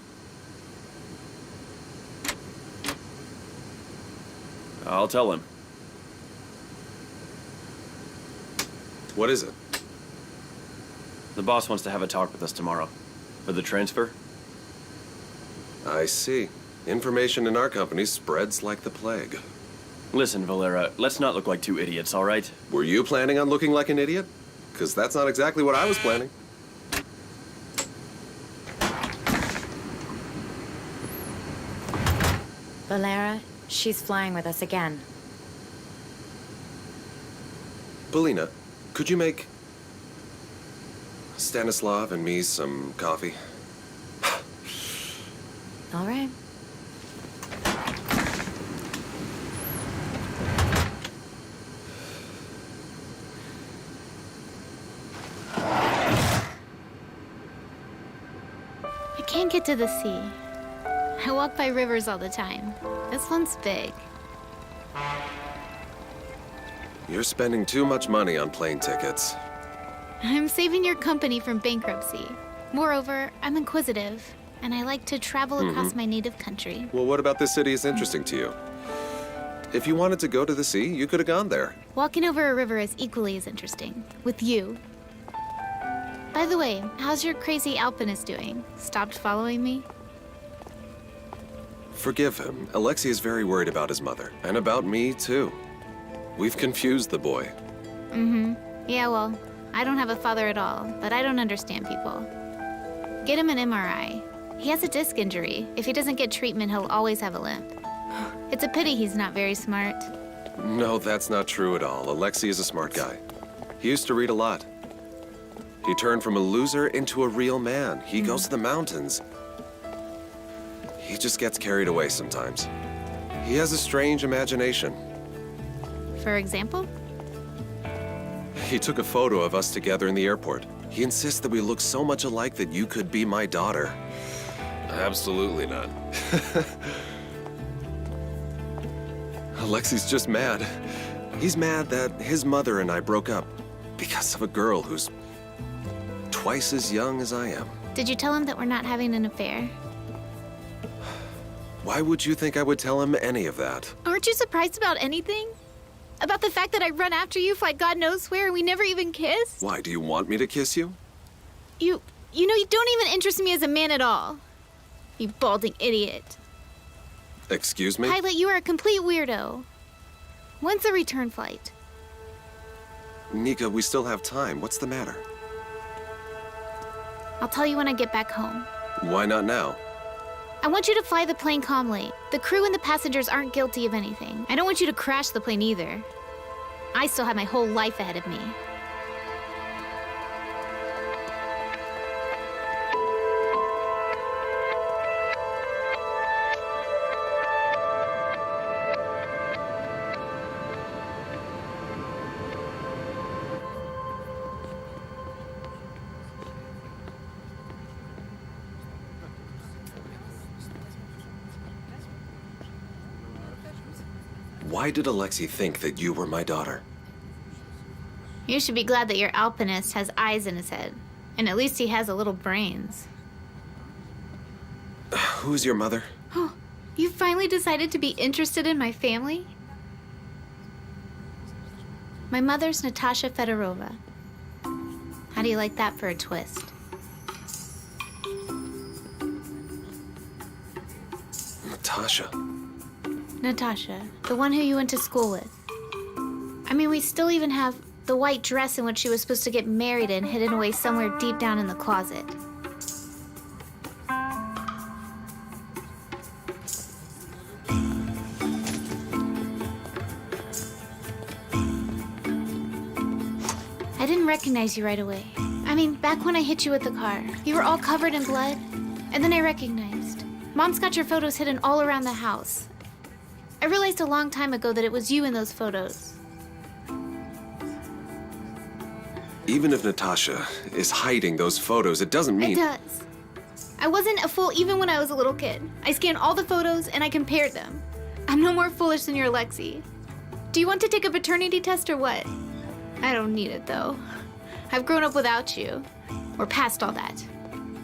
I'll tell him. What is it? The boss wants to have a talk with us tomorrow. For the transfer? I see. Information in our company spreads like the plague. Listen, Valera, let's not look like two idiots, all right? Were you planning on looking like an idiot? Because that's not exactly what I was planning. Valera, she's flying with us again. Belina, could you make Stanislav and me some coffee? All right. I can't get to the sea. I walk by rivers all the time. This one's big. You're spending too much money on plane tickets. I'm saving your company from bankruptcy. Moreover, I'm inquisitive, and I like to travel across my native country. Well, what about this city is interesting to you? If you wanted to go to the sea, you could have gone there. Walking over a river is equally as interesting. With you. By the way, how's your crazy alpinist doing? Stopped following me? Forgive him. Alexei is very worried about his mother, and about me, too. We've confused the boy. Mm-hmm. Yeah, well, I don't have a father at all, but I don't understand people. Get him an MRI. He has a disc injury. If he doesn't get treatment, he'll always have a limp. It's a pity he's not very smart. No, that's not true at all. Alexei is a smart guy. He used to read a lot. He turned from a loser into a real man. He goes to the mountains. He just gets carried away sometimes. He has a strange imagination. For example? He took a photo of us together in the airport. He insists that we look so much alike that you could be my daughter. Absolutely not. Alexei's just mad. He's mad that his mother and I broke up because of a girl who's twice as young as I am. Did you tell him that we're not having an affair? Why would you think I would tell him any of that? Aren't you surprised about anything? About the fact that I run after you like God knows where and we never even kissed? Why, do you want me to kiss you? You know, you don't even interest me as a man at all. You balding idiot. Excuse me? Pilot, you are a complete weirdo. When's the return flight? Nika, we still have time. What's the matter? I'll tell you when I get back home. Why not now? I want you to fly the plane calmly. The crew and the passengers aren't guilty of anything. I don't want you to crash the plane either. I still have my whole life ahead of me. Why did Alexei think that you were my daughter? You should be glad that your alpinist has eyes in his head. And at least he has a little brains. Who's your mother? Oh, you finally decided to be interested in my family? My mother's Natasha Fedorova. How do you like that for a twist? Natasha. Natasha, the one who you went to school with. I mean, we still even have the white dress in which she was supposed to get married in hidden away somewhere deep down in the closet. I didn't recognize you right away. I mean, back when I hit you with the car, you were all covered in blood, and then I recognized. Mom's got your photos hidden all around the house. I realized a long time ago that it was you in those photos. Even if Natasha is hiding those photos, it doesn't mean... It does. I wasn't a fool even when I was a little kid. I scanned all the photos and I compared them. I'm no more foolish than your Lexi. Do you want to take a paternity test or what? I don't need it though. I've grown up without you. We're past all that.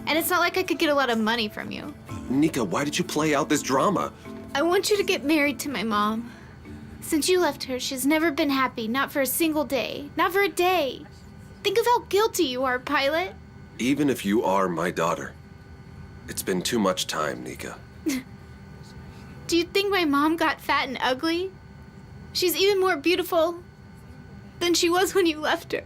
And it's not like I could get a lot of money from you. Nika, why did you play out this drama? I want you to get married to my mom. Since you left her, she's never been happy, not for a single day. Not for a day. Think of how guilty you are, Pilot. Even if you are my daughter, it's been too much time, Nika. Do you think my mom got fat and ugly? She's even more beautiful than she was when you left her.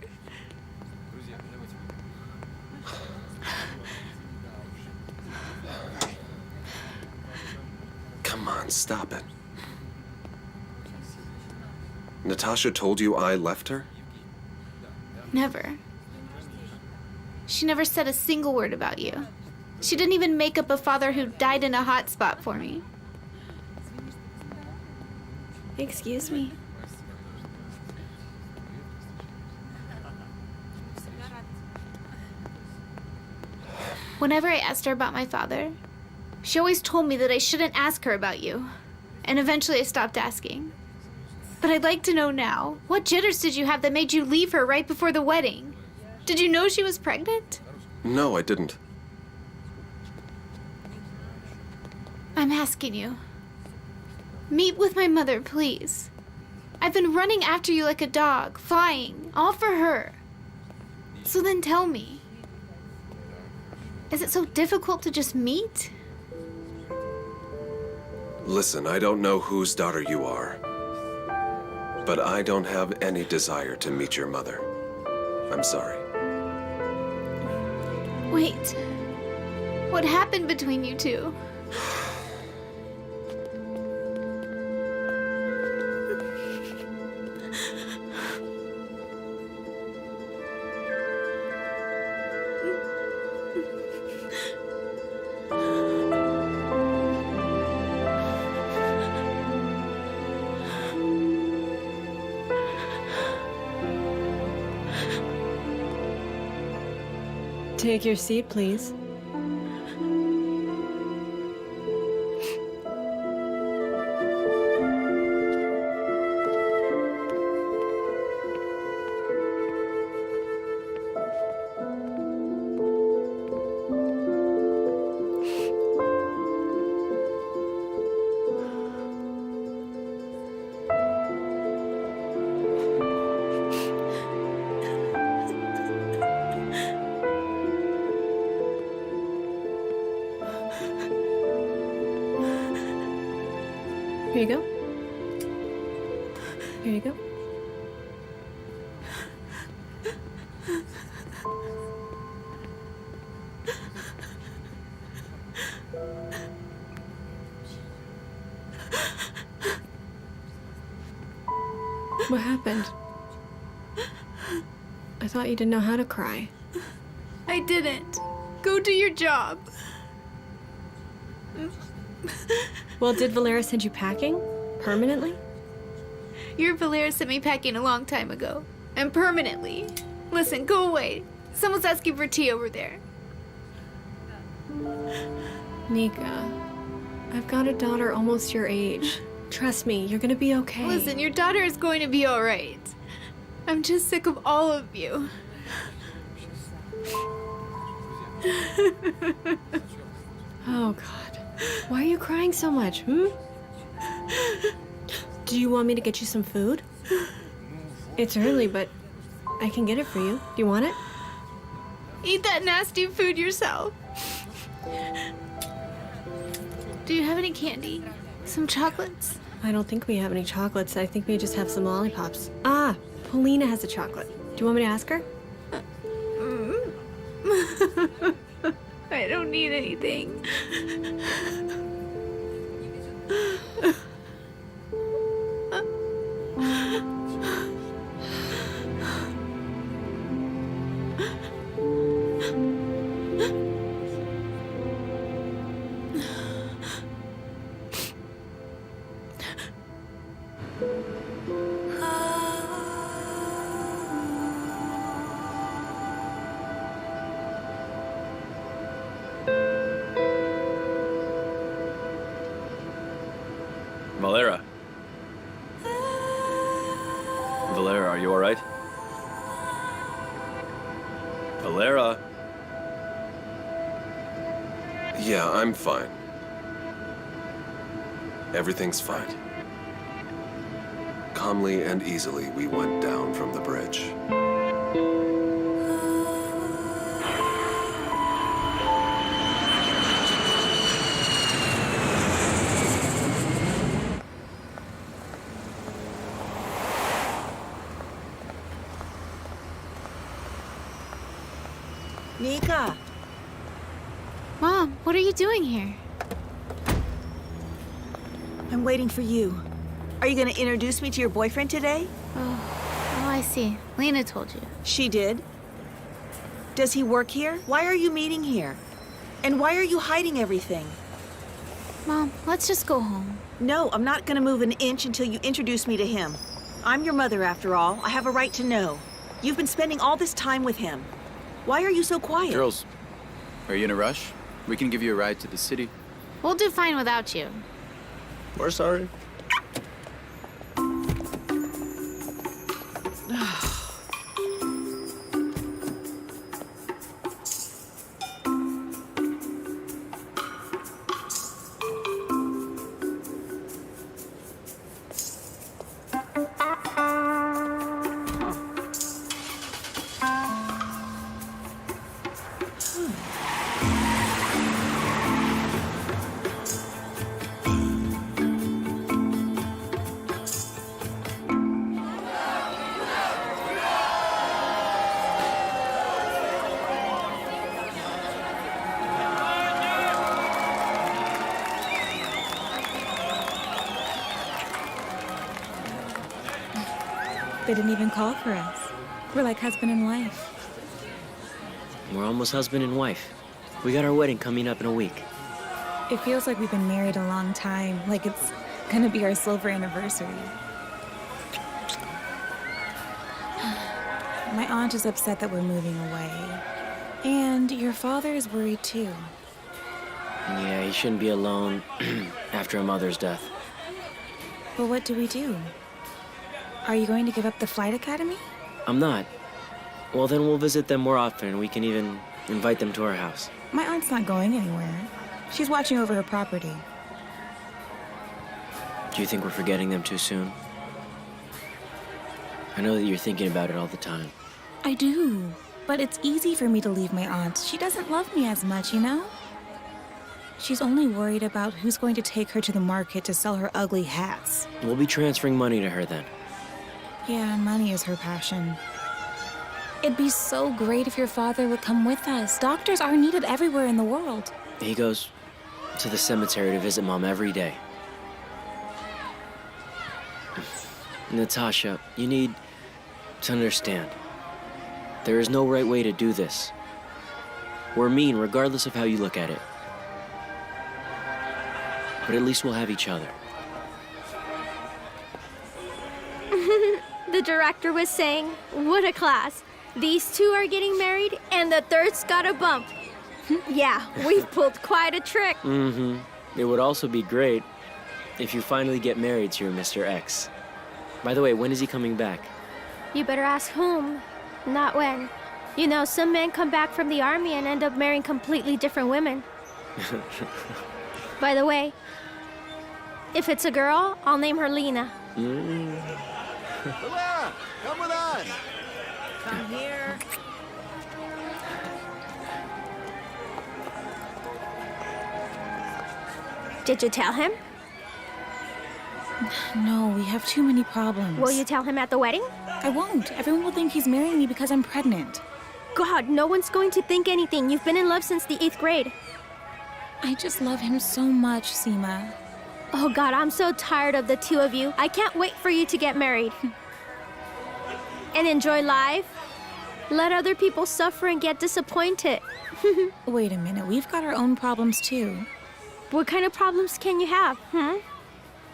Come on, stop it. Natasha told you I left her? Never. She never said a single word about you. She didn't even make up a father who died in a hot spot for me. Excuse me. Whenever I asked her about my father, she always told me that I shouldn't ask her about you. And eventually I stopped asking. But I'd like to know now, what jitters did you have that made you leave her right before the wedding? Did you know she was pregnant? No, I didn't. I'm asking you. Meet with my mother, please. I've been running after you like a dog, flying, all for her. So then tell me. Is it so difficult to just meet? Listen, I don't know whose daughter you are, but I don't have any desire to meet your mother. I'm sorry. Wait. What happened between you two? Take your seat, please. Here you go. Here you go. What happened? I thought you didn't know how to cry. I didn't. Go do your job. Well, did Valera send you packing? Permanently? Your Valera sent me packing a long time ago. And permanently. Listen, go away. Someone's asking for tea over there. Nika, I've got a daughter almost your age. Trust me, you're gonna be okay. Listen, your daughter is going to be all right. I'm just sick of all of you. Oh, God. Why are you crying so much, Do you want me to get you some food? It's early, but I can get it for you. Do you want it? Eat that nasty food yourself. Do you have any candy? Some chocolates? I don't think we have any chocolates. I think we just have some lollipops. Ah, Polina has a chocolate. Do you want me to ask her? I don't need anything. Valera. Valera, are you all right? Valera? Yeah, I'm fine. Everything's fine. Calmly and easily, we went down from the bridge. Nika, Mom, what are you doing here? I'm waiting for you. Are you going to introduce me to your boyfriend today? Oh, I see. Lena told you. She did. Does he work here? Why are you meeting here? And why are you hiding everything? Mom, let's just go home. No, I'm not going to move an inch until you introduce me to him. I'm your mother, after all. I have a right to know. You've been spending all this time with him. Why are you so quiet? Girls, are you in a rush? We can give you a ride to the city. We'll do fine without you. We're sorry. They didn't even call for us. We're like husband and wife. We're almost husband and wife. We got our wedding coming up in a week. It feels like we've been married a long time, like it's gonna be our silver anniversary. My aunt is upset that we're moving away. And your father is worried too. Yeah, he shouldn't be alone after a mother's death. But what do we do? Are you going to give up the flight academy? I'm not. Well, then we'll visit them more often, and we can even invite them to our house. My aunt's not going anywhere. She's watching over her property. Do you think we're forgetting them too soon? I know that you're thinking about it all the time. I do. But it's easy for me to leave my aunt. She doesn't love me as much, you know? She's only worried about who's going to take her to the market to sell her ugly hats. We'll be transferring money to her then. Yeah, money is her passion. It'd be so great if your father would come with us. Doctors are needed everywhere in the world. He goes to the cemetery to visit Mom every day. Natasha, you need to understand. There is no right way to do this. We're mean regardless of how you look at it. But at least we'll have each other. The director was saying, what a class. These two are getting married and the third's got a bump. Yeah, we've pulled quite a trick. Mm-hmm. It would also be great if you finally get married to your Mr. X. By the way, when is he coming back? You better ask whom, not when. You know, some men come back from the army and end up marrying completely different women. By the way, if it's a girl, I'll name her Lena. Valera, come with us. Come here. Did you tell him? No, we have too many problems. Will you tell him at the wedding? I won't. Everyone will think he's marrying me because I'm pregnant. God, no one's going to think anything. You've been in love since the 8th grade. I just love him so much, Seema. Oh God, I'm so tired of the two of you. I can't wait for you to get married. And enjoy life. Let other people suffer and get disappointed. Wait a minute, we've got our own problems too. What kind of problems can you have,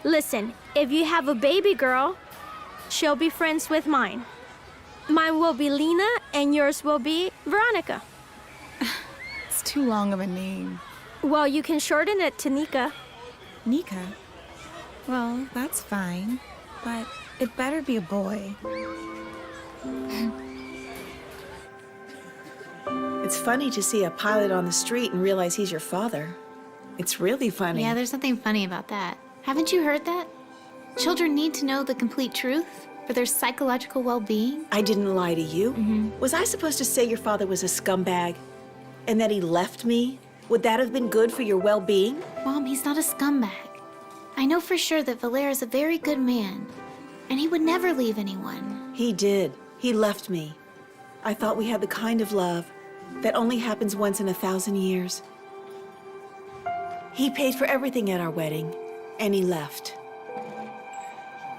Listen, if you have a baby girl, she'll be friends with mine. Mine will be Lena, and yours will be Veronica. It's too long of a name. Well, you can shorten it to Nika. Nika? Well, that's fine. But it better be a boy. It's funny to see a pilot on the street and realize he's your father. It's really funny. Yeah, there's something funny about that. Haven't you heard that? Children need to know the complete truth for their psychological well-being. I didn't lie to you. Was I supposed to say your father was a scumbag and that he left me? Would that have been good for your well-being? Mom, he's not a scumbag. I know for sure that Valera's a very good man, and he would never leave anyone. He did. He left me. I thought we had the kind of love that only happens once in 1,000 years. He paid for everything at our wedding, and he left.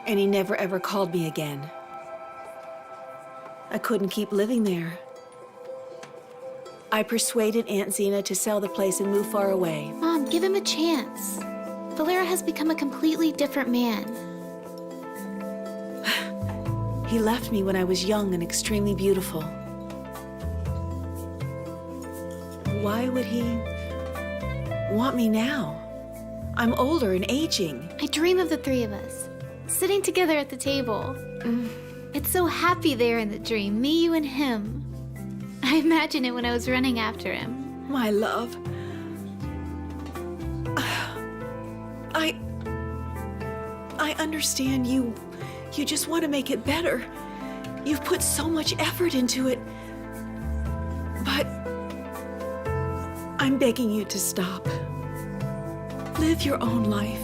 And he never ever called me again. I couldn't keep living there. I persuaded Aunt Zena to sell the place and move far away. Mom, give him a chance. Valera has become a completely different man. He left me when I was young and extremely beautiful. Why would he want me now? I'm older and aging. I dream of the three of us, sitting together at the table. It's so happy there in the dream, me, you, and him. I imagine it when I was running after him. My love. I understand you just want to make it better. You've put so much effort into it. But I'm begging you to stop. Live your own life.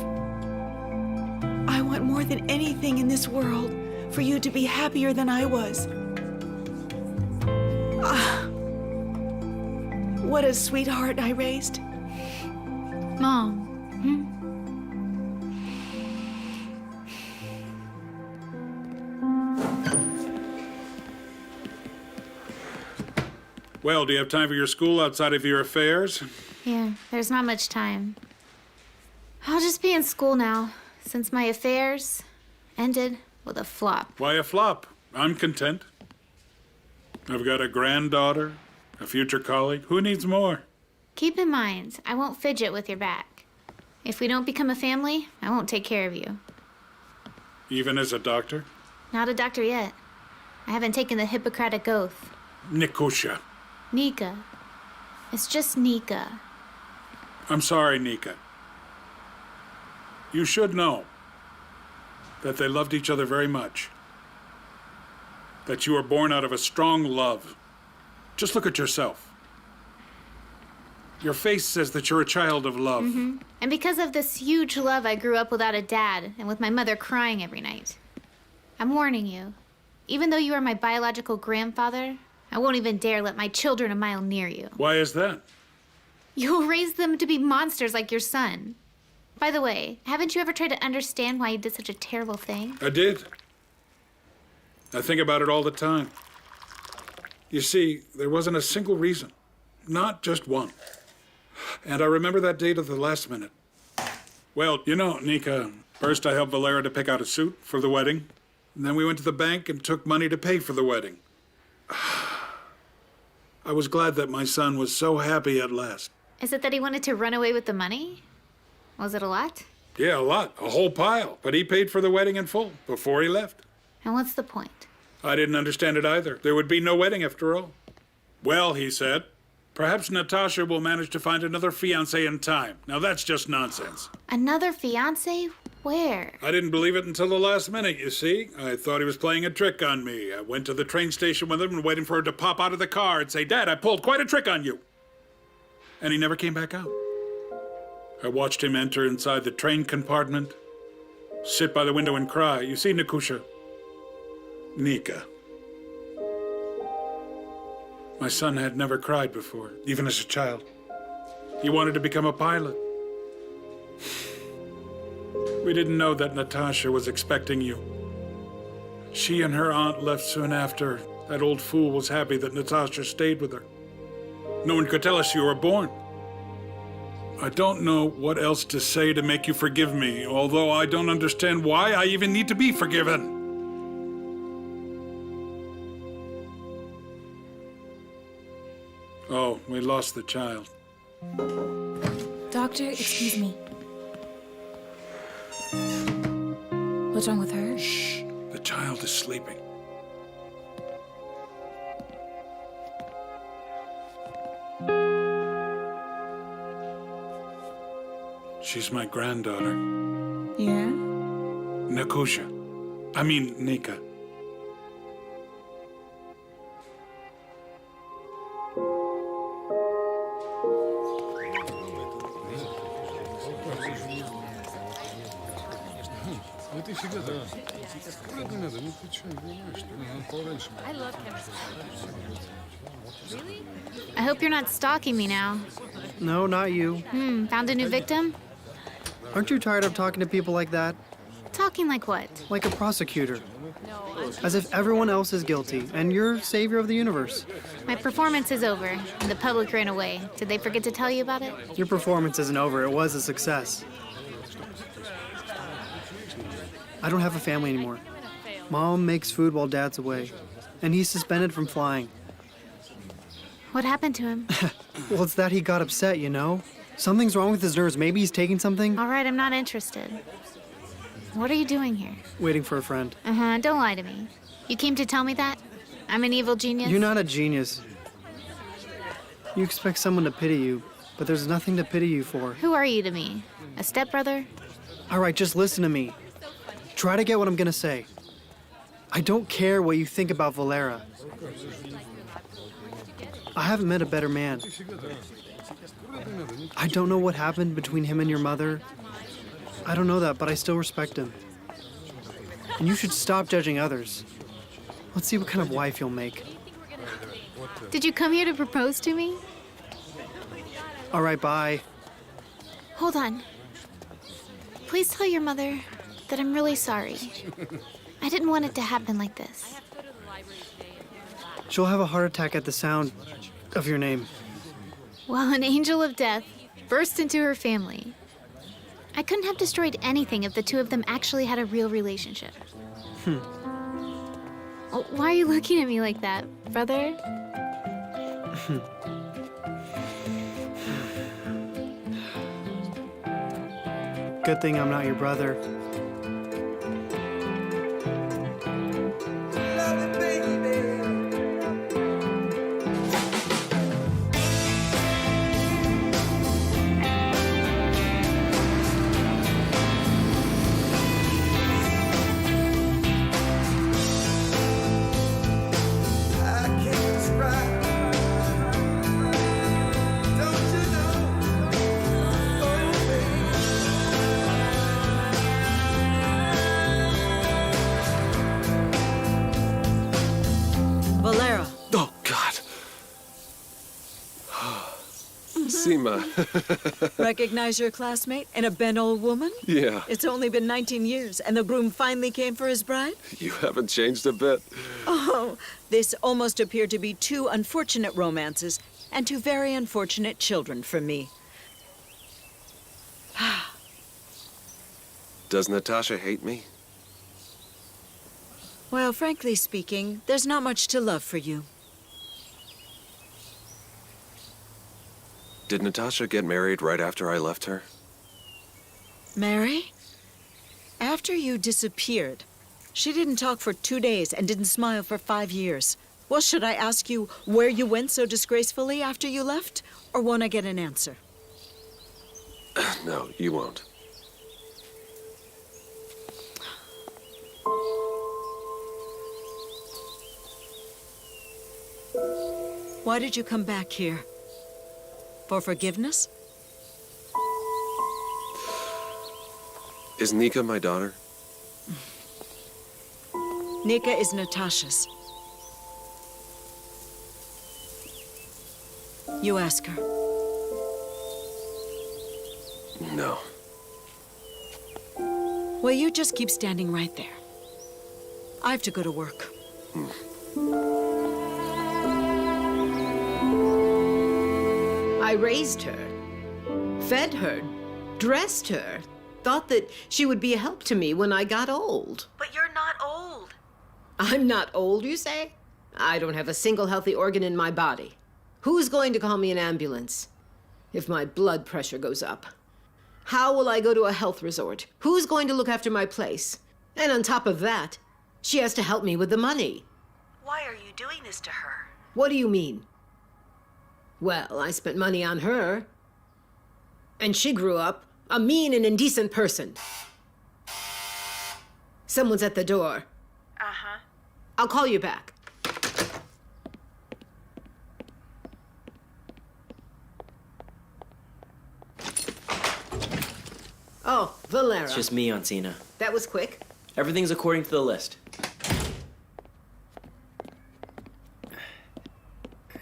I want more than anything in this world for you to be happier than I was. What a sweetheart I raised. Mom. Well, do you have time for your school outside of your affairs? Yeah, there's not much time. I'll just be in school now, since my affairs ended with a flop. Why a flop? I'm content. I've got a granddaughter, a future colleague. Who needs more? Keep in mind, I won't fidget with your back. If we don't become a family, I won't take care of you. Even as a doctor? Not a doctor yet. I haven't taken the Hippocratic Oath. Nikusha. Nika. It's just Nika. I'm sorry, Nika. You should know that they loved each other very much. That you were born out of a strong love. Just look at yourself. Your face says that you're a child of love. And because of this huge love, I grew up without a dad and with my mother crying every night. I'm warning you. Even though you are my biological grandfather, I won't even dare let my children a mile near you. Why is that? You'll raise them to be monsters like your son. By the way, haven't you ever tried to understand why he did such a terrible thing? I did. I think about it all the time. You see, there wasn't a single reason. Not just one. And I remember that day to the last minute. Well, you know, Nika, first I helped Valera to pick out a suit for the wedding. And then we went to the bank and took money to pay for the wedding. I was glad that my son was so happy at last. Is it that he wanted to run away with the money? Was it a lot? Yeah, a lot. A whole pile. But he paid for the wedding in full before he left. And what's the point? I didn't understand it either. There would be no wedding after all. Well, he said, perhaps Natasha will manage to find another fiancé in time. Now that's just nonsense. Another fiancé? Where? I didn't believe it until the last minute, you see. I thought he was playing a trick on me. I went to the train station with him and waiting for him to pop out of the car and say, Dad, I pulled quite a trick on you. And he never came back out. I watched him enter inside the train compartment, sit by the window and cry. You see, Nikusha, Nika. My son had never cried before, even as a child. He wanted to become a pilot. We didn't know that Natasha was expecting you. She and her aunt left soon after. That old fool was happy that Natasha stayed with her. No one could tell us you were born. I don't know what else to say to make you forgive me, although I don't understand why I even need to be forgiven. Oh, we lost the child. Doctor, excuse me. What's wrong with her? Shh. The child is sleeping. She's my granddaughter. Yeah? Nakusha. I mean, Nika. I hope you're not stalking me now. No, not you. Found a new victim? Aren't you tired of talking to people like that? Talking like what? Like a prosecutor. As if everyone else is guilty, and you're savior of the universe. My performance is over, and the public ran away. Did they forget to tell you about it? Your performance isn't over, it was a success. I don't have a family anymore. Mom makes food while Dad's away, and he's suspended from flying. What happened to him? Well, it's that he got upset, you know? Something's wrong with his nerves. Maybe he's taking something. All right, I'm not interested. What are you doing here? Waiting for a friend. Don't lie to me. You came to tell me that? I'm an evil genius? You're not a genius. You expect someone to pity you, but there's nothing to pity you for. Who are you to me? A stepbrother? All right, just listen to me. Try to get what I'm gonna say. I don't care what you think about Valera. I haven't met a better man. I don't know what happened between him and your mother. I don't know that, but I still respect him. And you should stop judging others. Let's see what kind of wife you'll make. Did you come here to propose to me? All right, bye. Hold on. Please tell your mother that I'm really sorry. I didn't want it to happen like this. She'll have a heart attack at the sound of your name. Well, an angel of death burst into her family. I couldn't have destroyed anything if the two of them actually had a real relationship. Oh, why are you looking at me like that, brother? Good thing I'm not your brother. Valera. Oh, God. Seema. Recognize your classmate and a bent old woman? Yeah, It's only been 19 years, and the groom finally came for his bride? you haven't changed a bit. Oh, this almost appeared to be two unfortunate romances and two very unfortunate children for me. Does Natasha hate me? Well, frankly speaking, there's not much to love for you. Did Natasha get married right after I left her? Mary? After you disappeared, she didn't talk for 2 days and didn't smile for 5 years. Well, should I ask you where you went so disgracefully after you left? Or won't I get an answer? No, you won't. Why did you come back here? For forgiveness? Is Nika my daughter? Nika is Natasha's. You ask her. No. Well, you just keep standing right there. I have to go to work. I raised her, fed her, dressed her, thought that she would be a help to me when I got old. But you're not old. I'm not old, you say? I don't have a single healthy organ in my body. Who's going to call me an ambulance if my blood pressure goes up? How will I go to a health resort? Who's going to look after my place? And on top of that, she has to help me with the money. Why are you doing this to her? What do you mean? Well, I spent money on her. And she grew up a mean and indecent person. Someone's at the door. Uh-huh. I'll call you back. Oh, Valera. It's just me, Ancina. That was quick. Everything's according to the list.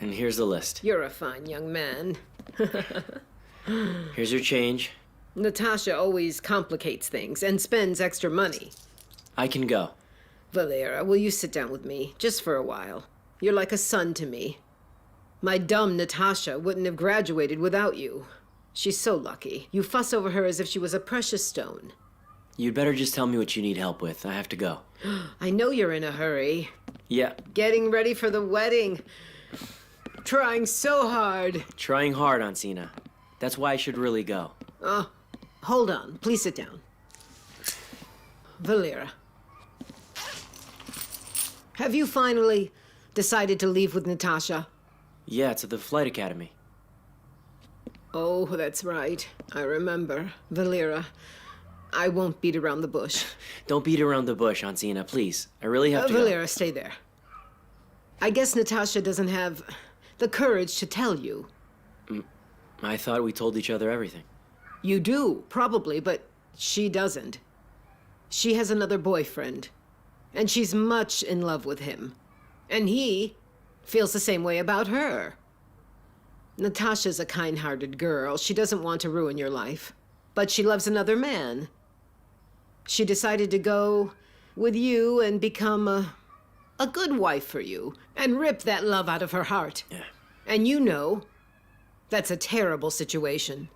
And here's the list. You're a fine young man. Here's your change. Natasha always complicates things and spends extra money. I can go. Valera, will you sit down with me, just for a while? You're like a son to me. My dumb Natasha wouldn't have graduated without you. She's so lucky. You fuss over her as if she was a precious stone. You'd better just tell me what you need help with. I have to go. I know you're in a hurry. Yeah. Getting ready for the wedding. Trying so hard. Trying hard, Ancina. That's why I should really go. Oh, hold on. Please sit down. Valera. Have you finally decided to leave with Natasha? Yeah, to the flight academy. Oh, that's right. I remember. Valera, I won't beat around the bush. Don't beat around the bush, Ancina, please. I really have to Valera, stay there. I guess Natasha doesn't have the courage to tell you. I thought we told each other everything. You do, probably, but she doesn't. She has another boyfriend, and she's much in love with him. And he feels the same way about her. Natasha's a kind-hearted girl. She doesn't want to ruin your life, but she loves another man. She decided to go with you and become a good wife for you and rip that love out of her heart. Yeah. And you know, that's a terrible situation.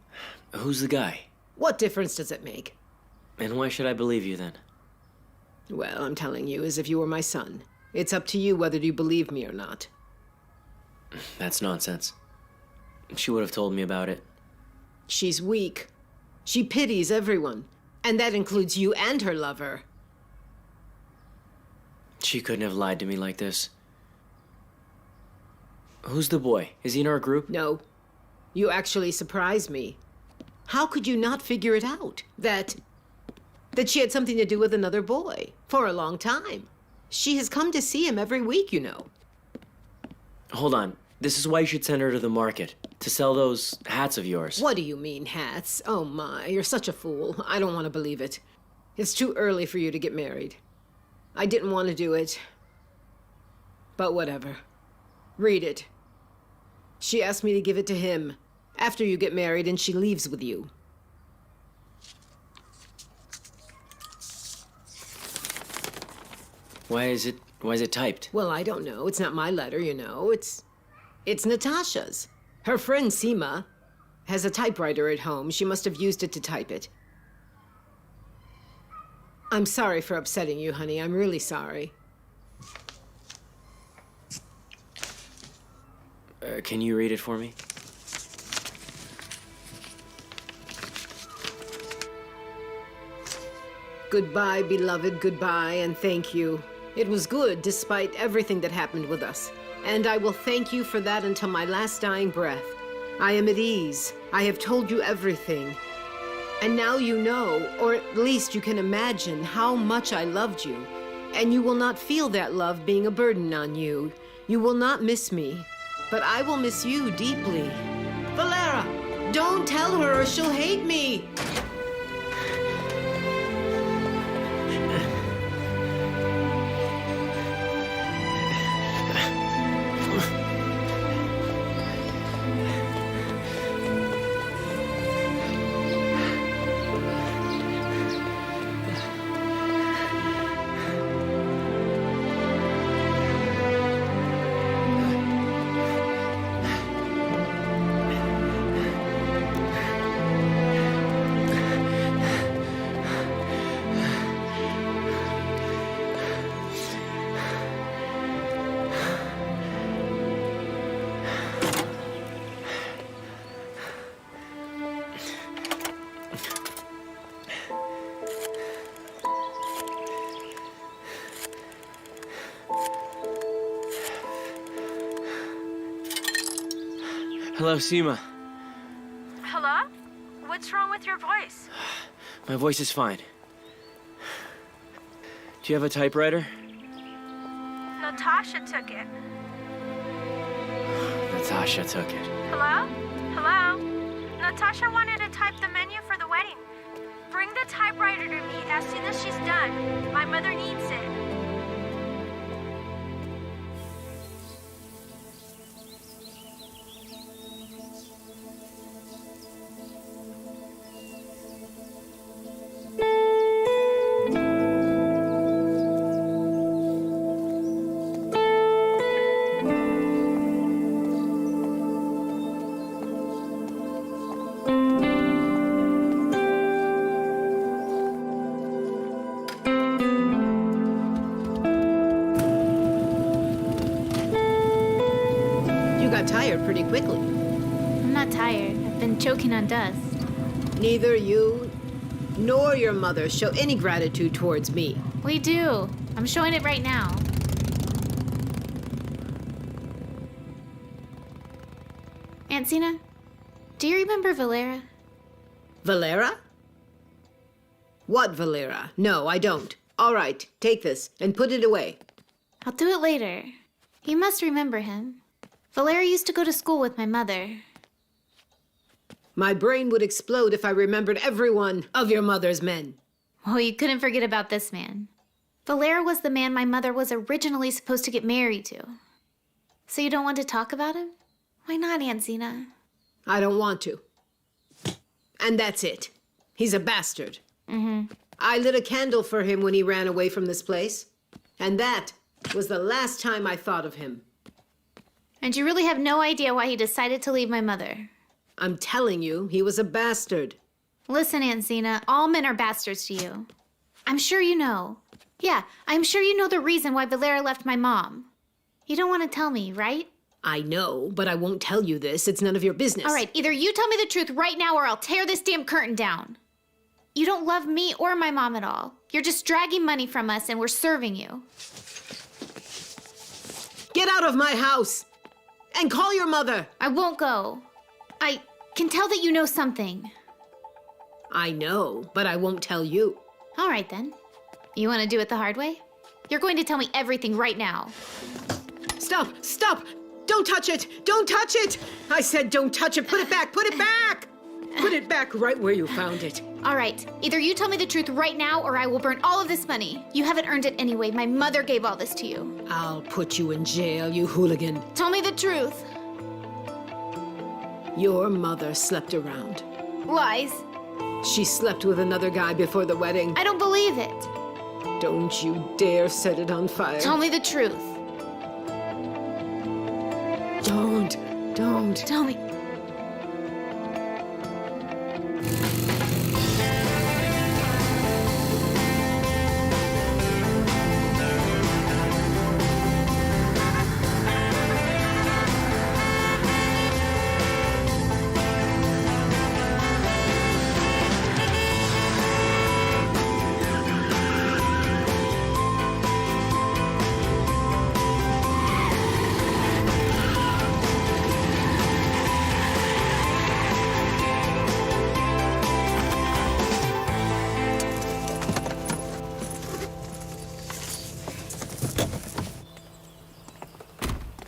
Who's the guy? What difference does it make? And why should I believe you then? Well, I'm telling you as if you were my son. It's up to you whether you believe me or not. That's nonsense. She would have told me about it. She's weak. She pities everyone. And that includes you and her lover. She couldn't have lied to me like this. Who's the boy? Is he in our group? No. You actually surprised me. How could you not figure it out? That she had something to do with another boy for a long time. She has come to see him every week, you know. Hold on. This is why you should send her to the market. To sell those hats of yours. What do you mean, hats? Oh my, you're such a fool. I don't want to believe it. It's too early for you to get married. I didn't want to do it. But whatever. Read it. She asked me to give it to him after you get married and she leaves with you. Why is it typed? Well, I don't know. It's not my letter, you know. It's Natasha's. Her friend Seema has a typewriter at home. She must have used it to type it. I'm sorry for upsetting you, honey. I'm really sorry. Can you read it for me? Goodbye, beloved, goodbye, and thank you. It was good despite everything that happened with us. And I will thank you for that until my last dying breath. I am at ease. I have told you everything. And now you know, or at least you can imagine, how much I loved you. And you will not feel that love being a burden on you. You will not miss me. But I will miss you deeply. Valera, don't tell her or she'll hate me. Hello, Seema. Hello? What's wrong with your voice? My voice is fine. Do you have a typewriter? Natasha took it. Natasha took it. Hello? Hello? Natasha wanted to type the menu for the wedding. Bring the typewriter to me as soon as she's done. My mother needs it. You got tired pretty quickly. I'm not tired. I've been choking on dust. Neither you nor your mother show any gratitude towards me. We do. I'm showing it right now. Aunt Zena, do you remember Valera? Valera? What Valera? No, I don't. All right, take this and put it away. I'll do it later. You must remember him. Valera used to go to school with my mother. My brain would explode if I remembered every one of your mother's men. Well, you couldn't forget about this man. Valera was the man my mother was originally supposed to get married to. So you don't want to talk about him? Why not, Aunt Zena? I don't want to. And that's it. He's a bastard. Mm-hmm. I lit a candle for him when he ran away from this place. And that was the last time I thought of him. And you really have no idea why he decided to leave my mother. I'm telling you, he was a bastard. Listen, Aunt Zena, all men are bastards to you. I'm sure you know. Yeah, I'm sure you know the reason why Valera left my mom. You don't want to tell me, right? I know, but I won't tell you this. It's none of your business. All right, either you tell me the truth right now or I'll tear this damn curtain down. You don't love me or my mom at all. You're just dragging money from us and we're serving you. Get out of my house! And call your mother! I won't go. I can tell that you know something. I know, but I won't tell you. All right, then. You want to do it the hard way? You're going to tell me everything right now. Stop! Stop! Don't touch it! Don't touch it! I said don't touch it! Put it back! Put it back! Put it back right where you found it. All right. Either you tell me the truth right now or I will burn all of this money. You haven't earned it anyway. My mother gave all this to you. I'll put you in jail, you hooligan. Tell me the truth. Your mother slept around. Lies. She slept with another guy before the wedding. I don't believe it. Don't you dare set it on fire. Tell me the truth. Don't. Tell me.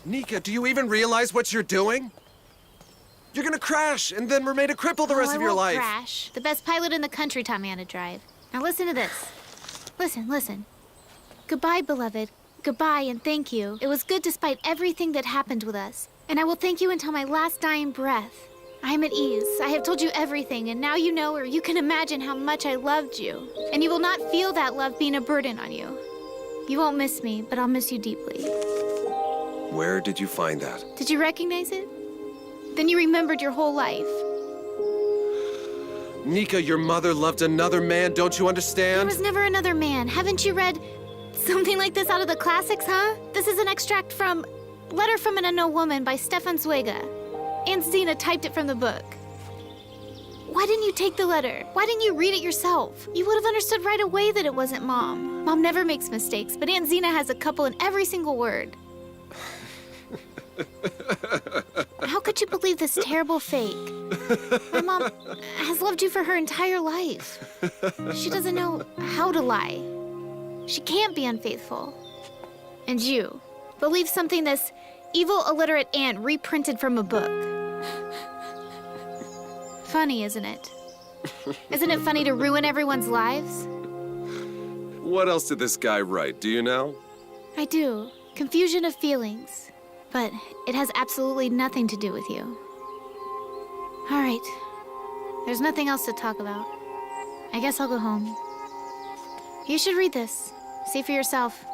Nika, do you even realize what you're doing? You're gonna crash and then remain a cripple the rest of your life. I won't crash. The best pilot in the country taught me how to drive. Now listen to this. Listen. Goodbye, beloved. Goodbye and thank you. It was good despite everything that happened with us. And I will thank you until my last dying breath. I am at ease. I have told you everything, and now you know or you can imagine how much I loved you. And you will not feel that love being a burden on you. You won't miss me, but I'll miss you deeply. Where did you find that? Did you recognize it? Then you remembered your whole life. Nika, your mother loved another man, don't you understand? There was never another man. Haven't you read something like this out of the classics, huh? This is an extract from Letter from an Unknown Woman by Stefan Zweig. Aunt Zena typed it from the book. Why didn't you take the letter? Why didn't you read it yourself? You would have understood right away that it wasn't Mom. Mom never makes mistakes, but Aunt Zena has a couple in every single word. How could would you believe this terrible fake? My mom has loved you for her entire life. She doesn't know how to lie. She can't be unfaithful. And you believe something this evil, illiterate aunt reprinted from a book. Funny, isn't it? Isn't it funny to ruin everyone's lives? What else did this guy write? Do you know? I do. Confusion of feelings. But it has absolutely nothing to do with you. All right. There's nothing else to talk about. I guess I'll go home. You should read this. See for yourself.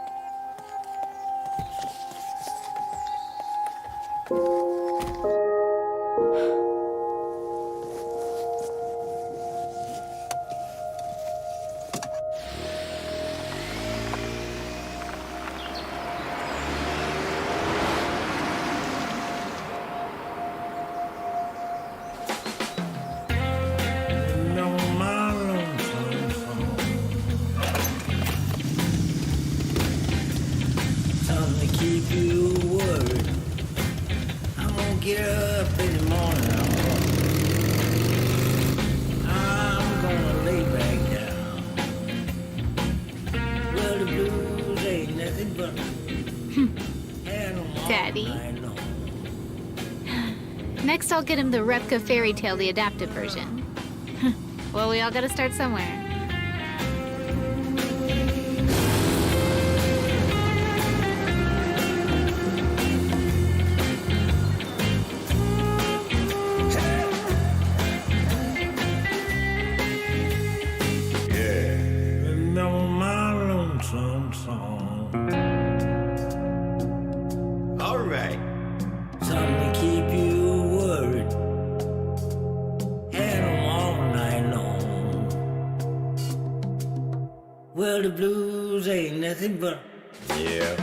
Daddy. Next, I'll get him the Repka Fairy Tale, the adapted version. Well, we all gotta start somewhere. Remember my lonesome song. All right. Something to keep you worried. Had 'em all night long. Well, the blues ain't nothing but. Yeah.